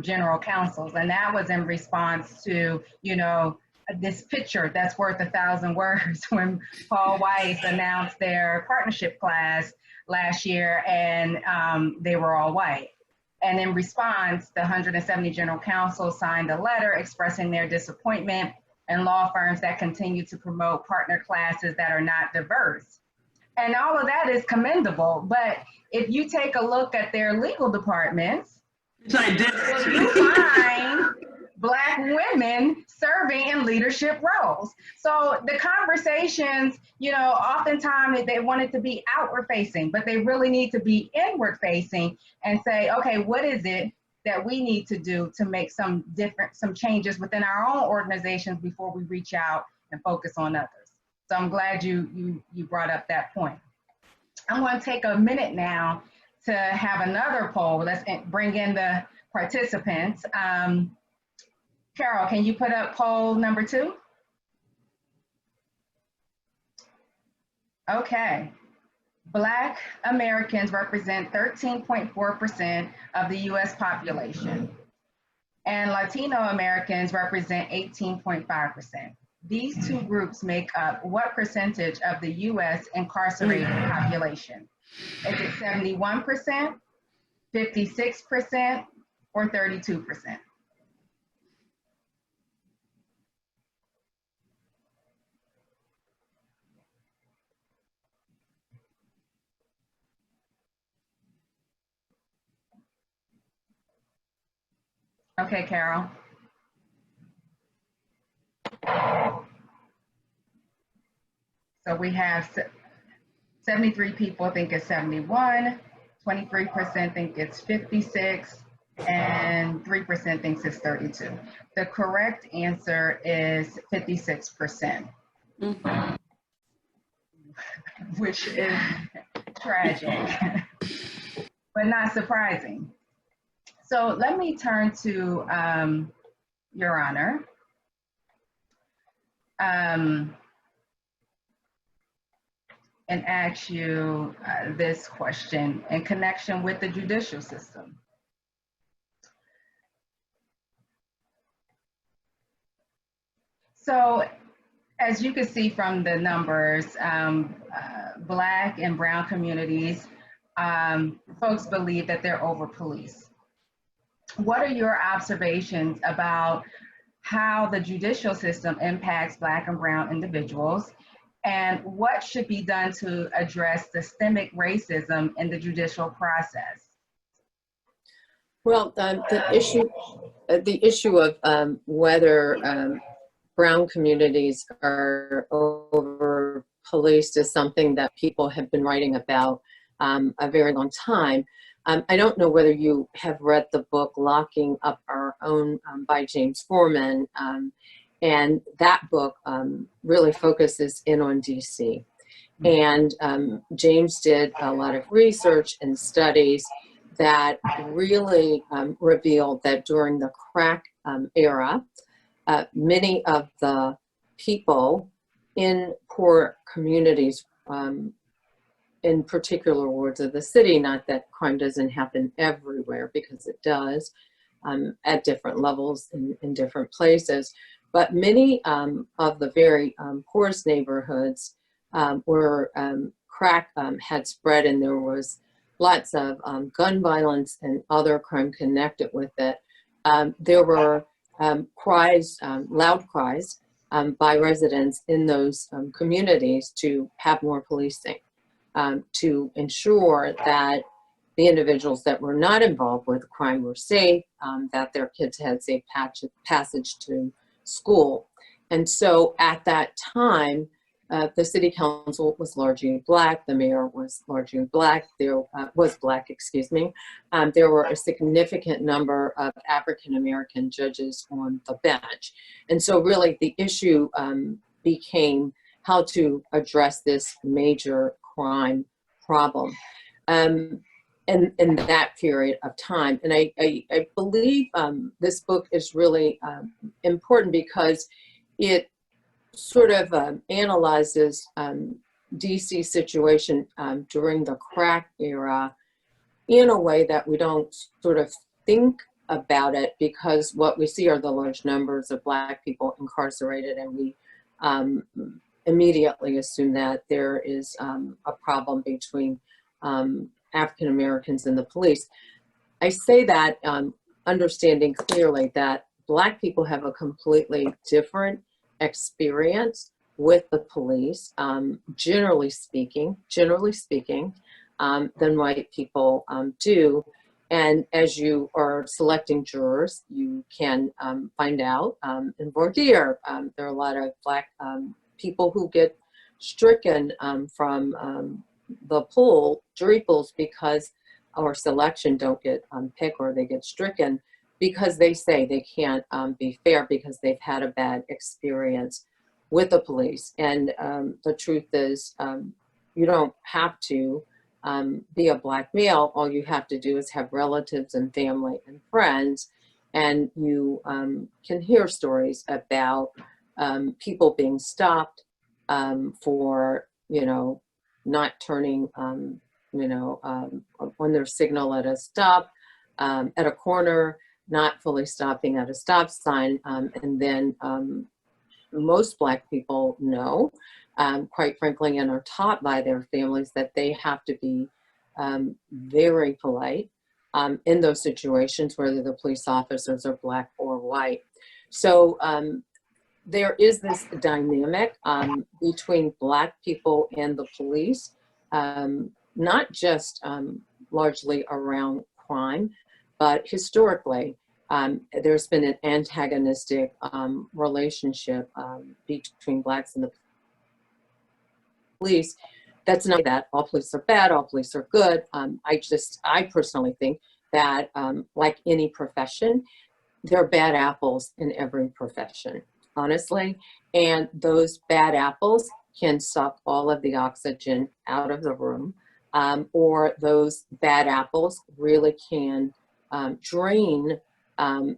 general counsels, and that was in response to, you know, this picture that's worth 1,000 words when Paul Weiss announced their partnership class last year and they were all white. And in response, the 170 general counsels signed a letter expressing their disappointment and law firms that continue to promote partner classes that are not diverse. And all of that is commendable, but if you take a look at their legal departments, you find Black women serving in leadership roles. So the conversations, you know, oftentimes they want it to be outward facing, but they really need to be inward facing and say, okay, what is it that we need to do to make some changes within our own organizations before we reach out and focus on others. So I'm glad you brought up that point. I'm going to take a minute now to have another poll. Let's bring in the participants. Carol, can you put up poll number 2? Okay. Black Americans represent 13.4% of the US population, and Latino Americans represent 18.5%. These two groups make up what percentage of the US incarcerated population? Is it 71%, 56%, or 32%? Okay, Carol. So we have 73 people think it's 71, 23% think it's 56, and 3% thinks it's 32. The correct answer is 56%, which is tragic, but not surprising. So let me turn to Your Honor, and ask you this question in connection with the judicial system. So, as you can see from the numbers, Black and Brown communities, folks believe that they're over-policed. What are your observations about how the judicial system impacts Black and Brown individuals, and what should be done to address systemic racism in the judicial process? Well, the issue of whether Brown communities are over policed is something that people have been writing about a very long time. I don't know whether you have read the book Locking Up Our Own by James Foreman, and that book really focuses in on DC. And James did a lot of research and studies that really revealed that during the crack era, many of the people in poor communities, in particular wards of the city, not that crime doesn't happen everywhere, because it does at different levels in different places, but many of the very poorest neighborhoods where crack had spread and there was lots of gun violence and other crime connected with it. There were cries, loud cries by residents in those communities to have more policing, to ensure that the individuals that were not involved with crime were safe, that their kids had safe passage to school. And so at that time, the city council was largely Black, the mayor was largely Black, was Black, excuse me. There were a significant number of African-American judges on the bench. And so really the issue became how to address this major crime problem in that period of time. And I believe this book is really important because it sort of analyzes DC situation during the crack era in a way that we don't sort of think about it, because what we see are the large numbers of Black people incarcerated, and we immediately assume that there is a problem between African Americans and the police. I say that understanding clearly that Black people have a completely different experience with the police, generally speaking, than white people do. And as you are selecting jurors, you can find out in voir dire, there are a lot of Black people who get stricken from the pool, jury pools, because our selection don't get picked, or they get stricken because they say they can't be fair because they've had a bad experience with the police. And the truth is, you don't have to be a Black male. All you have to do is have relatives and family and friends, and you can hear stories about people being stopped for, not turning, on their signal at a stop, at a corner, not fully stopping at a stop sign, and then most Black people know, quite frankly, and are taught by their families that they have to be very polite in those situations, whether the police officers are Black or white. So there is this dynamic between Black people and the police, not just largely around crime, but historically, there's been an antagonistic relationship between Blacks and the police. That's not that all police are bad, all police are good. I personally think that like any profession, there are bad apples in every profession, honestly. And those bad apples can suck all of the oxygen out of the room, or those bad apples really can drain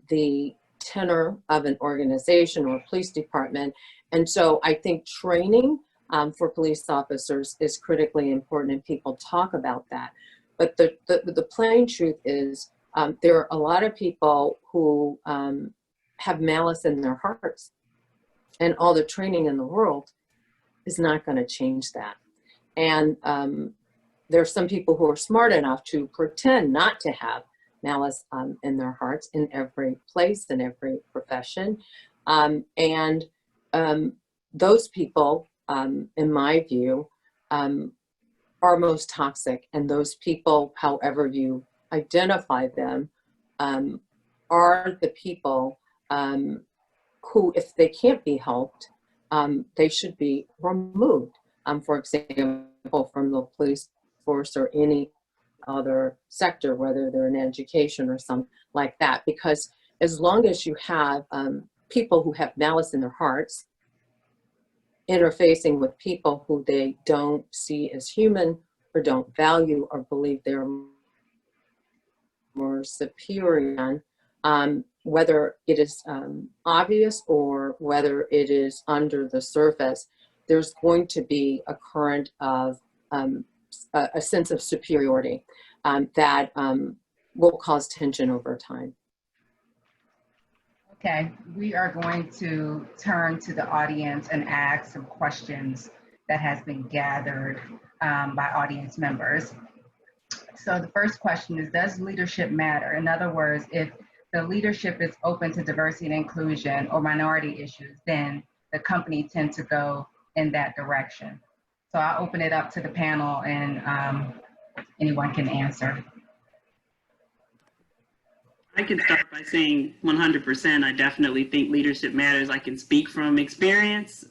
the tenor of an organization or police department. And so I think training for police officers is critically important, and people talk about that. But the plain truth is there are a lot of people who have malice in their hearts, and all the training in the world is not going to change that. And there are some people who are smart enough to pretend not to have malice in their hearts in every place, in every profession. Those people, in my view, are most toxic. And those people, however you identify them, are the people who, if they can't be helped, they should be removed, for example, from the police force or any other sector, whether they're in education or something like that. Because as long as you have people who have malice in their hearts interfacing with people who they don't see as human or don't value or believe they're more superior, whether it is obvious or whether it is under the surface, there's going to be a current of a sense of superiority that will cause tension over time. Okay, we are going to turn to the audience and ask some questions that has been gathered by audience members. So the first question is, does leadership matter? In other words, if the leadership is open to diversity and inclusion or minority issues, then the company tends to go in that direction. So I'll open it up to the panel, and anyone can answer. I can start by saying 100%. I definitely think leadership matters. I can speak from experience.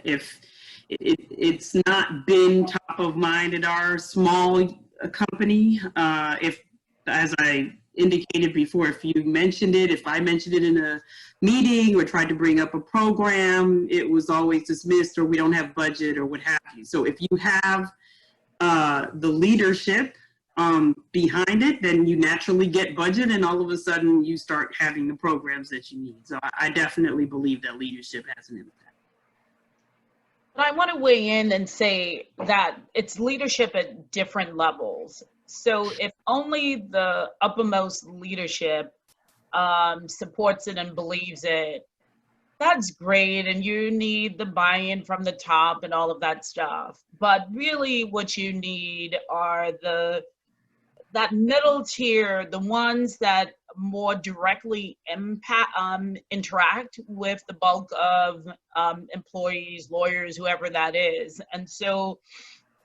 If it's not been top of mind at our small company, if, as I indicated before, if you mentioned it, if I mentioned it in a meeting or tried to bring up a program, it was always dismissed, or we don't have budget, or what have you. So if you have the leadership behind it, then you naturally get budget, and all of a sudden you start having the programs that you need. So I definitely believe that leadership has an impact. But I want to weigh in and say that it's leadership at different levels. So if only the uppermost leadership supports it and believes it, that's great, and you need the buy-in from the top and all of that stuff. But really what you need are that middle tier, the ones that more directly interact with the bulk of employees, lawyers, whoever that is. And so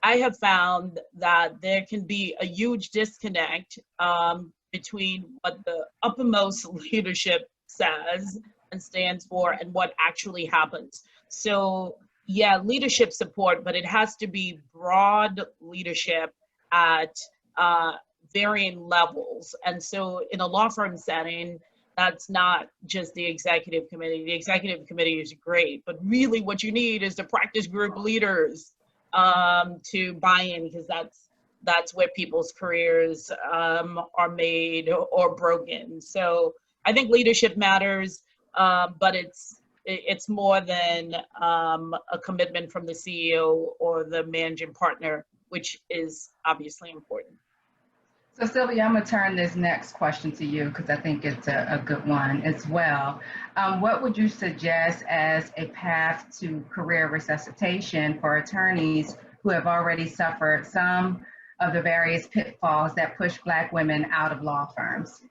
I have found that there can be a huge disconnect between what the uppermost leadership says and stands for and what actually happens. So yeah, leadership support, but it has to be broad leadership at varying levels. And so in a law firm setting, that's not just the executive committee. The executive committee is great, but really what you need is the practice group leaders to buy in, because that's where people's careers are made or broken. So I think leadership matters, but it's more than a commitment from the CEO or the managing partner, which is obviously important. So Sylvia, I'm gonna turn this next question to you because I think it's a good one as well. What would you suggest as a path to career resuscitation for attorneys who have already suffered some of the various pitfalls that push Black women out of law firms?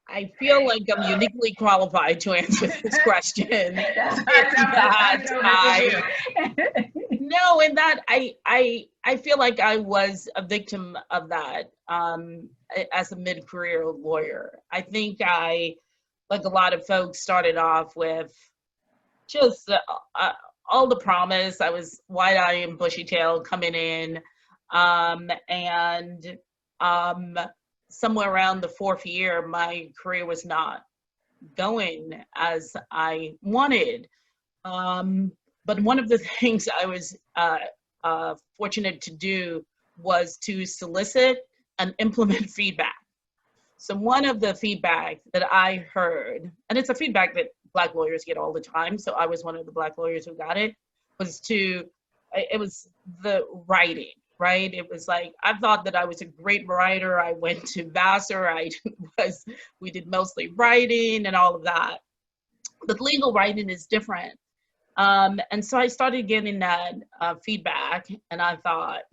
I feel like I'm uniquely qualified to answer this question. No, in that I feel like I was a victim of that as a mid-career lawyer. I think I, like a lot of folks, started off with just all the promise. I was wide-eyed and bushy-tailed coming in, and somewhere around the fourth year, my career was not going as I wanted. But one of the things I was fortunate to do was to solicit and implement feedback. So one of the feedback that I heard, and it's a feedback that Black lawyers get all the time, so I was one of the Black lawyers who got it, it was the writing, right? It was like, I thought that I was a great writer. I went to Vassar, we did mostly writing and all of that. But legal writing is different. And so I started getting that feedback, and I thought,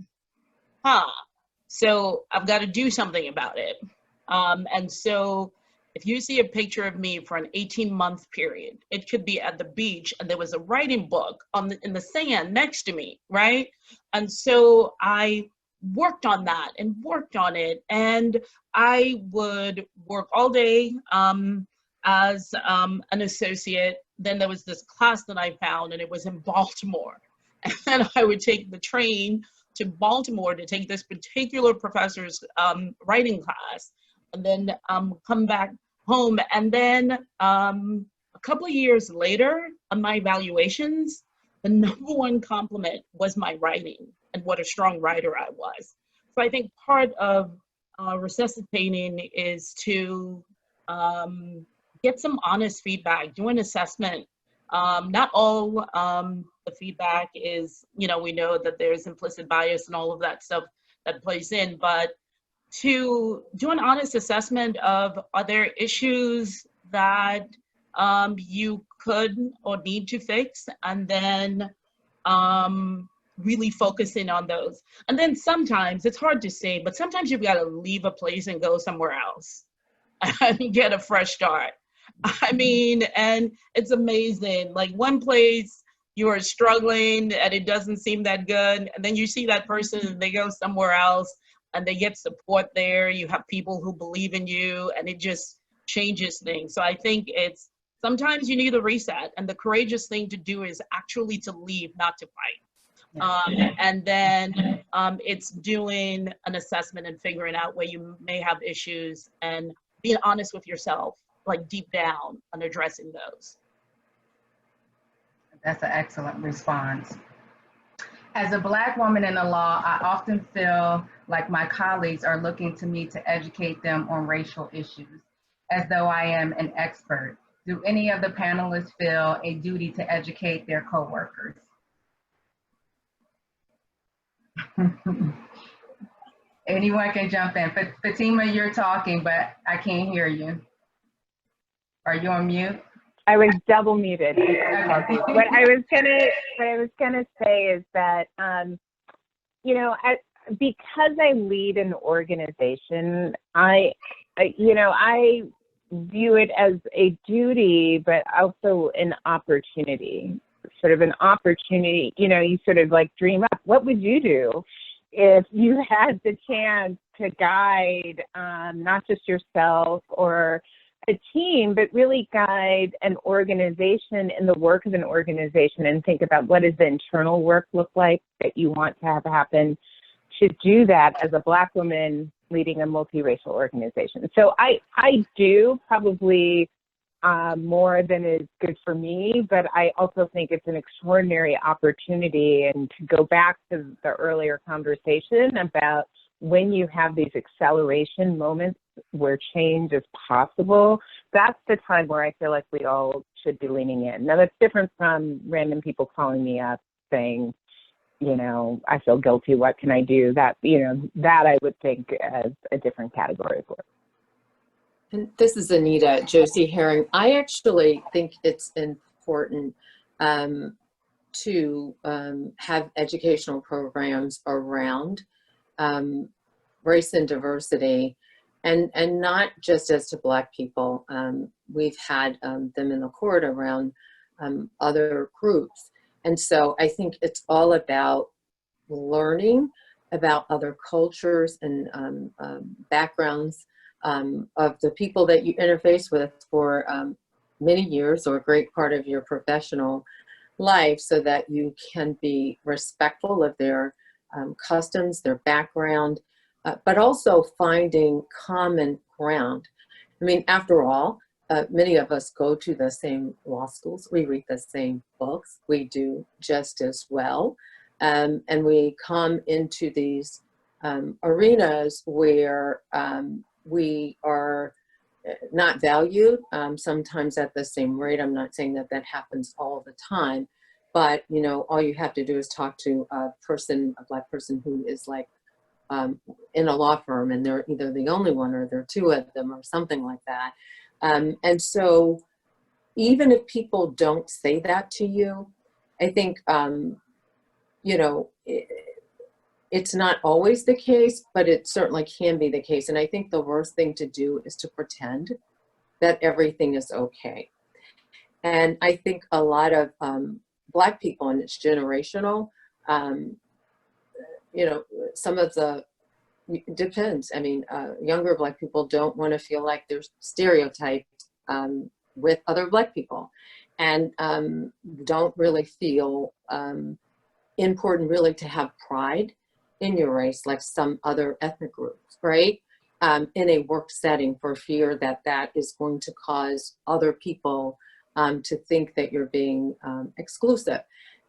so I've got to do something about it. And so if you see a picture of me for an 18-month period, it could be at the beach and there was a writing book in the sand next to me, right? And so I worked on that and worked on it, and I would work all day as an associate. Then there was this class that I found, and it was in Baltimore. And then I would take the train to Baltimore to take this particular professor's writing class, and then come back home. And then a couple of years later, on my evaluations, the #1 compliment was my writing and what a strong writer I was. So I think part of resuscitating is to get some honest feedback, do an assessment. Not all the feedback is, we know that there's implicit bias and all of that stuff that plays in, but to do an honest assessment of, are there issues that you could or need to fix, and then really focusing on those. And then sometimes, it's hard to say, but sometimes you've got to leave a place and go somewhere else and get a fresh start. I mean, and it's amazing. Like, one place you are struggling and it doesn't seem that good, and then you see that person and they go somewhere else and they get support there. You have people who believe in you, and it just changes things. So I think it's, sometimes you need a reset, and the courageous thing to do is actually to leave, not to fight. And then it's doing an assessment and figuring out where you may have issues and being honest with yourself, like deep down, on addressing those. That's an excellent response. As a Black woman in the law, I often feel like my colleagues are looking to me to educate them on racial issues, as though I am an expert. Do any of the panelists feel a duty to educate their coworkers? Anyone can jump in. Fatima, you're talking, but I can't hear you. Are you on mute? I was double muted. Okay. What I was gonna say is that, because I lead an organization, I view it as a duty, but also an opportunity. Sort of an opportunity. You sort of like dream up. What would you do if you had the chance to guide not just yourself or a team, but really guide an organization in the work of an organization, and think about what does the internal work look like that you want to have happen to do that as a Black woman leading a multiracial organization. So I do probably more than is good for me, but I also think it's an extraordinary opportunity. And to go back to the earlier conversation about when you have these acceleration moments where change is possible, that's the time where I feel like we all should be leaning in. Now, that's different from random people calling me up saying, I feel guilty, what can I do? That I would think as a different category of work. And this is Anita Josie Herring. I actually think it's important to have educational programs around race and diversity, and not just as to Black people. We've had them in the court around other groups. And so I think it's all about learning about other cultures and backgrounds of the people that you interface with for many years or a great part of your professional life, so that you can be respectful of their customs, their background, but also finding common ground. I mean, after all, many of us go to the same law schools, we read the same books, we do just as well, and we come into these arenas where we are not valued, sometimes at the same rate. I'm not saying that that happens all the time, but you know, all you have to do is talk to a Black person who is like in a law firm, and they're either the only one or there are two of them or something like that. And so even if people don't say that to you, I think, you know, it's not always the case, but it certainly can be the case. And I think the worst thing to do is to pretend that everything is okay. And I think a lot of Black people, and it's generational, you know, some of the, it depends. I mean, younger Black people don't want to feel like they're stereotyped with other Black people, and don't really feel important really to have pride in your race like some other ethnic groups, right? In a work setting, for fear that that is going to cause other people to think that you're being exclusive.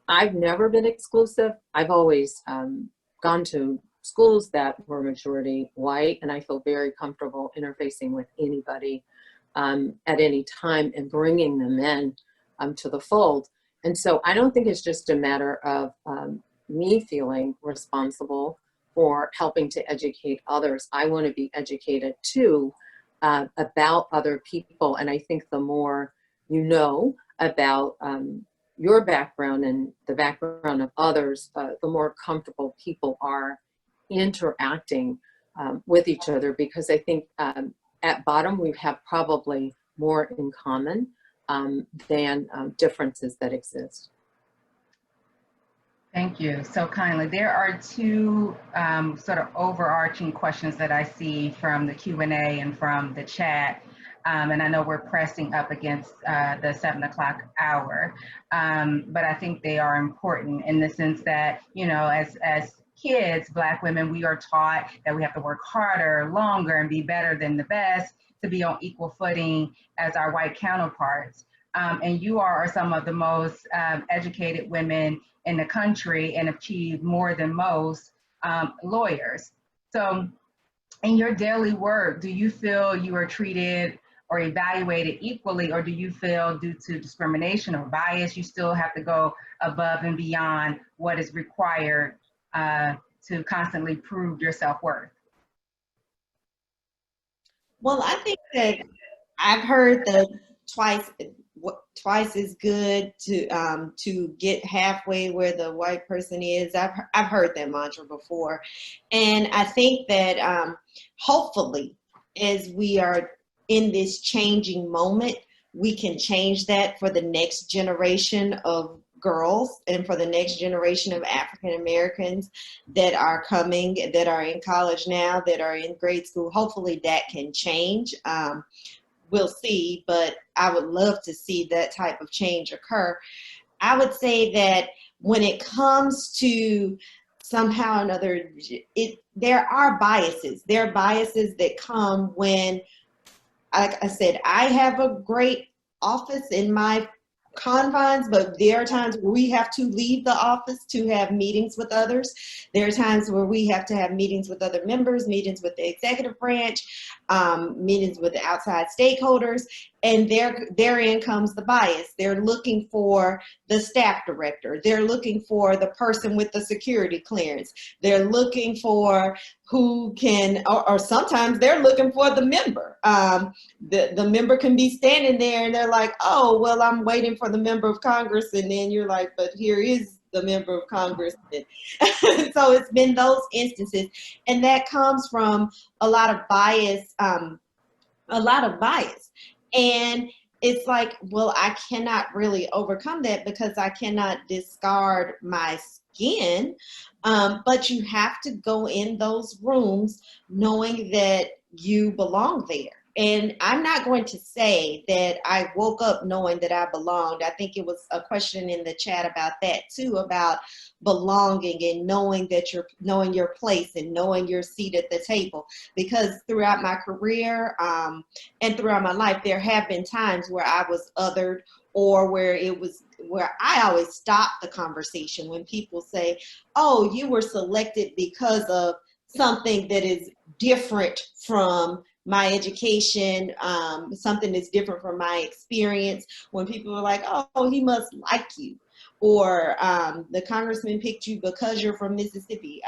I've never been exclusive. I've always gone to schools that were majority white, and I feel very comfortable interfacing with anybody at any time and bringing them in to the fold. And so I don't think it's just a matter of me feeling responsible for helping to educate others. I want to be educated too about other people. And I think the more you know about your background and the background of others, the more comfortable people are interacting with each other, because I think at bottom we have probably more in common than differences that exist. Thank you so kindly. There are two sort of overarching questions that I see from the Q&A and from the chat. And I know we're pressing up against the 7 o'clock hour, but I think they are important in the sense that, you know, as kids, Black women, we are taught that we have to work harder, longer, and be better than the best to be on equal footing as our white counterparts. And you are some of the most educated women in the country and achieve more than most lawyers. So in your daily work, do you feel you are treated or evaluated equally, or do you feel due to discrimination or bias, you still have to go above and beyond what is required to constantly prove your self-worth? Well, I think that I've heard that twice is good to get halfway where the white person is. I've heard that mantra before, and I think that hopefully, as we are in this changing moment, we can change that for the next generation of girls and for the next generation of African Americans that are coming, that are in college now, that are in grade school. Hopefully that can change. We'll see, but I would love to see that type of change occur. I would say that when it comes to somehow or another, there are biases. There are biases that come when, like I said, I have a great office in my confines, but there are times where we have to leave the office to have meetings with others. There are times where we have to have meetings with other members, meetings with the executive branch, meetings with the outside stakeholders, and therein comes the bias. They're looking for the staff director. They're looking for the person with the security clearance. They're looking for who can, or sometimes they're looking for the member. The member can be standing there and they're like, oh, well, I'm waiting for the member of Congress. And then you're like, but here is the member of Congress. So it's been those instances. And that comes from a lot of bias, And it's like, well, I cannot really overcome that because I cannot discard my skin. But you have to go in those rooms knowing that you belong there. And I'm not going to say that I woke up knowing that I belonged. I think it was a question in the chat about that too, about belonging and knowing that knowing your place and knowing your seat at the table. Because throughout my career and throughout my life, there have been times where I was othered, or where I always stop the conversation when people say, oh, you were selected because of something that is different from my education, something that's different from my experience. When people are like, oh, he must like you, or the congressman picked you because you're from Mississippi.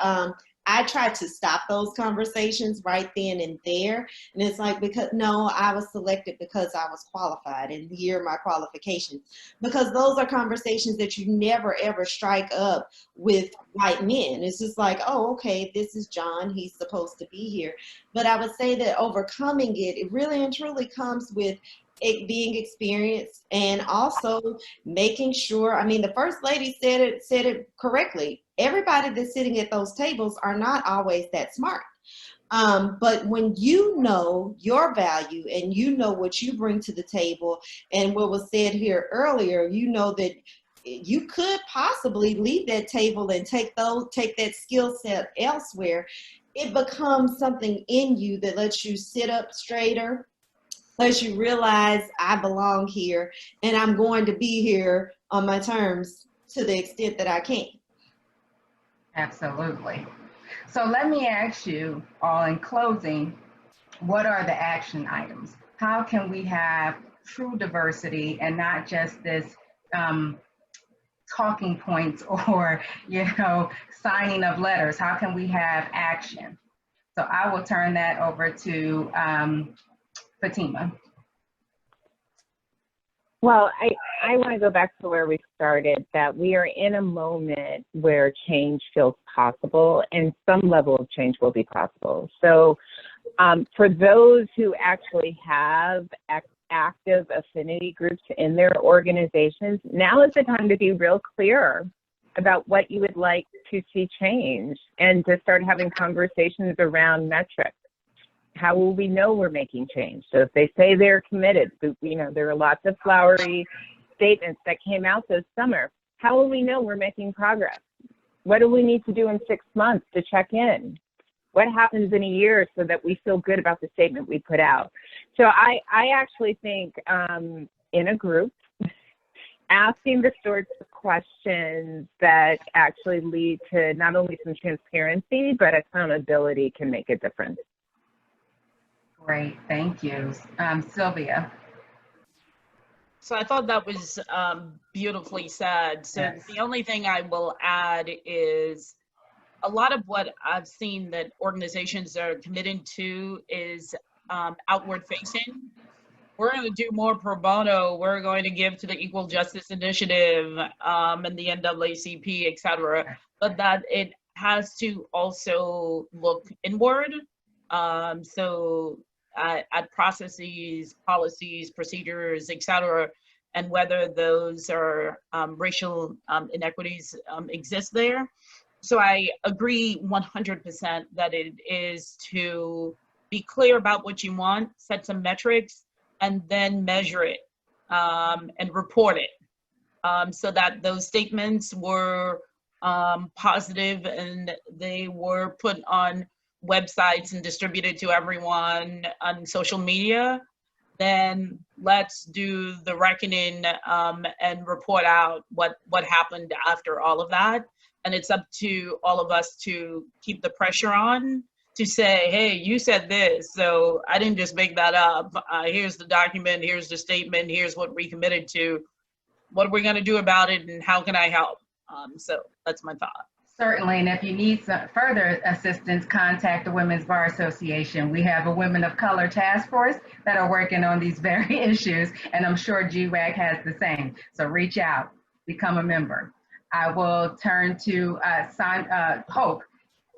I tried to stop those conversations right then and there. And it's like, because no, I was selected because I was qualified, and here are my qualifications. Because those are conversations that you never ever strike up with white men. It's just like, oh, okay, this is John, he's supposed to be here. But I would say that overcoming it really and truly comes with it being experienced, and also making sure, I mean, the first lady said it correctly. Everybody that's sitting at those tables are not always that smart. But when you know your value and you know what you bring to the table, and what was said here earlier, you know that you could possibly leave that table and take that skill set elsewhere. It becomes something in you that lets you sit up straighter, lets you realize I belong here and I'm going to be here on my terms to the extent that I can. Absolutely. So let me ask you all in closing, what are the action items? How can we have true diversity and not just this talking points or, signing of letters? How can we have action? So I will turn that over to Fatima. Well, I want to go back to where we started, that we are in a moment where change feels possible and some level of change will be possible. So for those who actually have active affinity groups in their organizations, now is the time to be real clear about what you would like to see change and to start having conversations around metrics. How will we know we're making change? So if they say they're committed, there are lots of flowery statements that came out this summer. How will we know we're making progress? What do we need to do in 6 months to check in? What happens in a year so that we feel good about the statement we put out? So I actually think in a group, asking the sorts of questions that actually lead to not only some transparency, but accountability can make a difference. Great, thank you. Sylvia. So I thought that was beautifully said. So yes. The only thing I will add is a lot of what I've seen that organizations are committed to is outward facing. We're going to do more pro bono. We're going to give to the Equal Justice Initiative and the NAACP, et cetera. But that it has to also look inward. So at processes, policies, procedures, et cetera, and whether those are racial inequities exist there. So I agree 100% that it is to be clear about what you want, set some metrics, and then measure it and report it so that those statements were positive and they were put on websites and distributed to everyone on social media. Then let's do the reckoning and report out what happened after all of that. And it's up to all of us to keep the pressure on to say, hey, you said this, so I didn't just make that up. Here's the document, here's the statement, here's what we committed to. What are we gonna do about it and how can I help? So that's my thought. Certainly, and if you need some further assistance, contact the Women's Bar Association. We have a Women of Color Task Force that are working on these very issues, and I'm sure GWAC has the same. So reach out, become a member. I will turn to Hope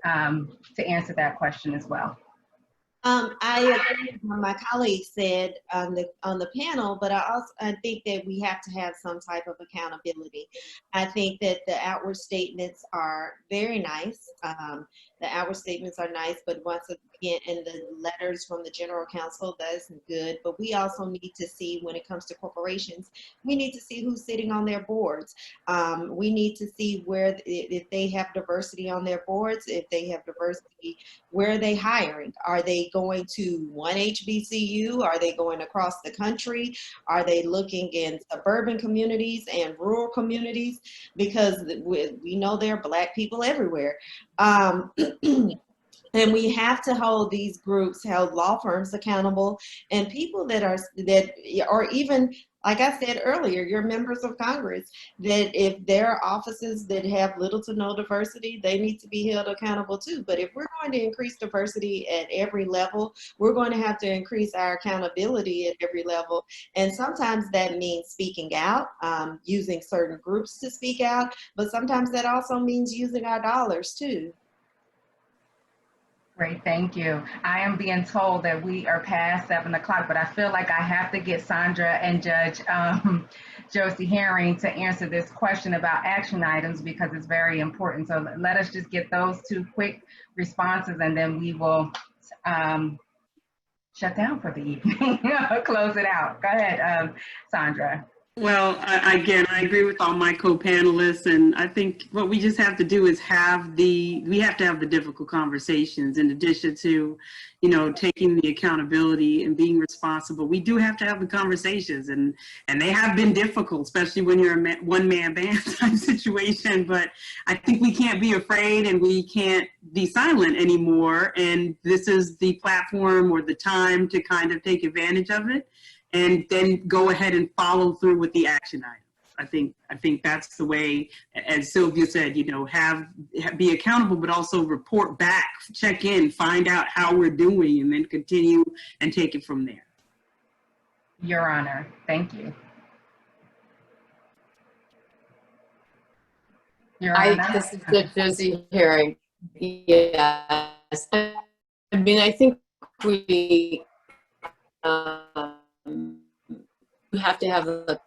to answer that question as well. I agree with what my colleague said on the panel, but I think that we have to have some type of accountability. I think that the outward statements are very nice. The outward statements are nice, but once again, in the letters from the General Counsel, that's good. But we also need to see, when it comes to corporations, we need to see who's sitting on their boards. We need to see where, if they have diversity on their boards, if they have diversity, where are they hiring? Are they going to one HBCU? Are they going across the country? Are they looking in suburban communities and rural communities? Because we know there are Black people everywhere. And we have to hold these groups, hold law firms accountable, and people that are even, like I said earlier, your members of Congress, that if there are offices that have little to no diversity, they need to be held accountable too. But if we're going to increase diversity at every level, we're going to have to increase our accountability at every level. And sometimes that means speaking out, using certain groups to speak out, but sometimes that also means using our dollars too. Great, thank you. I am being told that we are past 7 o'clock, but I feel like I have to get Sandra and Judge Josie Herring to answer this question about action items because it's very important. So let us just get those 2 quick responses and then we will shut down for the evening, close it out. Go ahead, Sandra. Well, again, I agree with all my co-panelists, and I think what we just have to do is we have to have the difficult conversations in addition to, you know, taking the accountability and being responsible. We do have to have the conversations, and they have been difficult, especially when you're a one-man band type situation, but I think we can't be afraid and we can't be silent anymore, and this is the platform or the time to kind of take advantage of it. And then go ahead and follow through with the action items. I think that's the way, as Sylvia said, you know, be accountable, but also report back, check in, find out how we're doing, and then continue and take it from there. Your Honor, thank you. Your Honor. This is Judge Josie Herring. Yes, I mean, I think we have to have the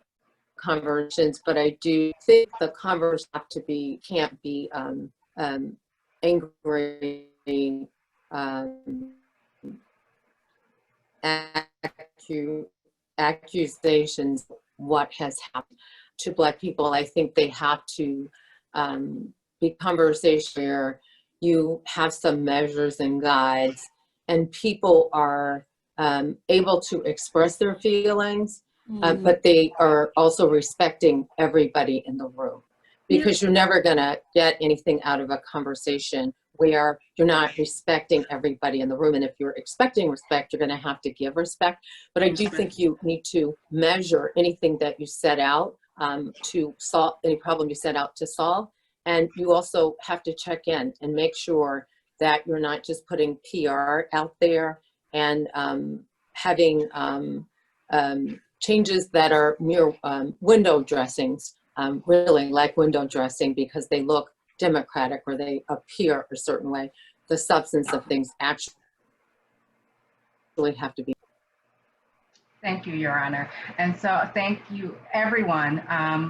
conversations, but I do think the conversations can't be angry, accusations. What has happened to Black people? I think they have to be conversation where you have some measures and guides, and people are able to express their feelings, but they are also respecting everybody in the room, because you're never gonna get anything out of a conversation where you're not respecting everybody in the room. And if you're expecting respect, you're gonna have to give respect. But I do think you need to measure anything that you set out to solve, any problem you set out to solve. And you also have to check in and make sure that you're not just putting PR out there and having changes that are mere window dressings, really like window dressing because they look democratic or they appear a certain way. The substance of things actually have to be. Thank you, Your Honor. And so thank you everyone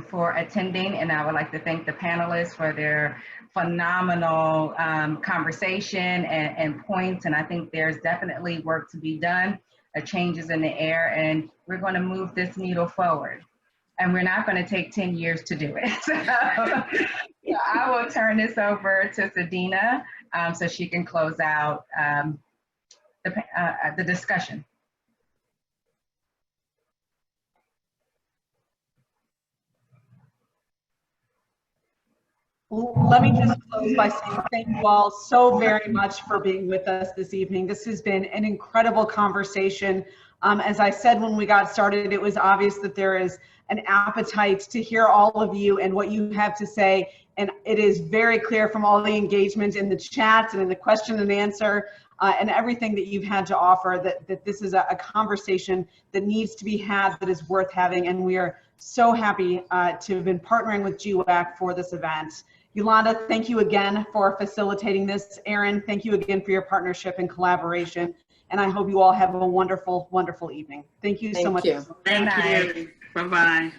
for attending, and I would like to thank the panelists for their phenomenal conversation and points, and I think there's definitely work to be done, changes in the air, and we're going to move this needle forward. And we're not going to take 10 years to do it. So I will turn this over to Sadina so she can close out the discussion. Let me just close by saying thank you all so very much for being with us this evening. This has been an incredible conversation. As I said when we got started, it was obvious that there is an appetite to hear all of you and what you have to say. And it is very clear from all the engagement in the chat and in the question and answer and everything that you've had to offer that this is a conversation that needs to be had, that is worth having. And we are so happy to have been partnering with GWAC for this event. Yolanda, thank you again for facilitating this. Aaron, thank you again for your partnership and collaboration. And I hope you all have a wonderful, wonderful evening. Thank you so much. Thank you. Thank you. Bye-bye.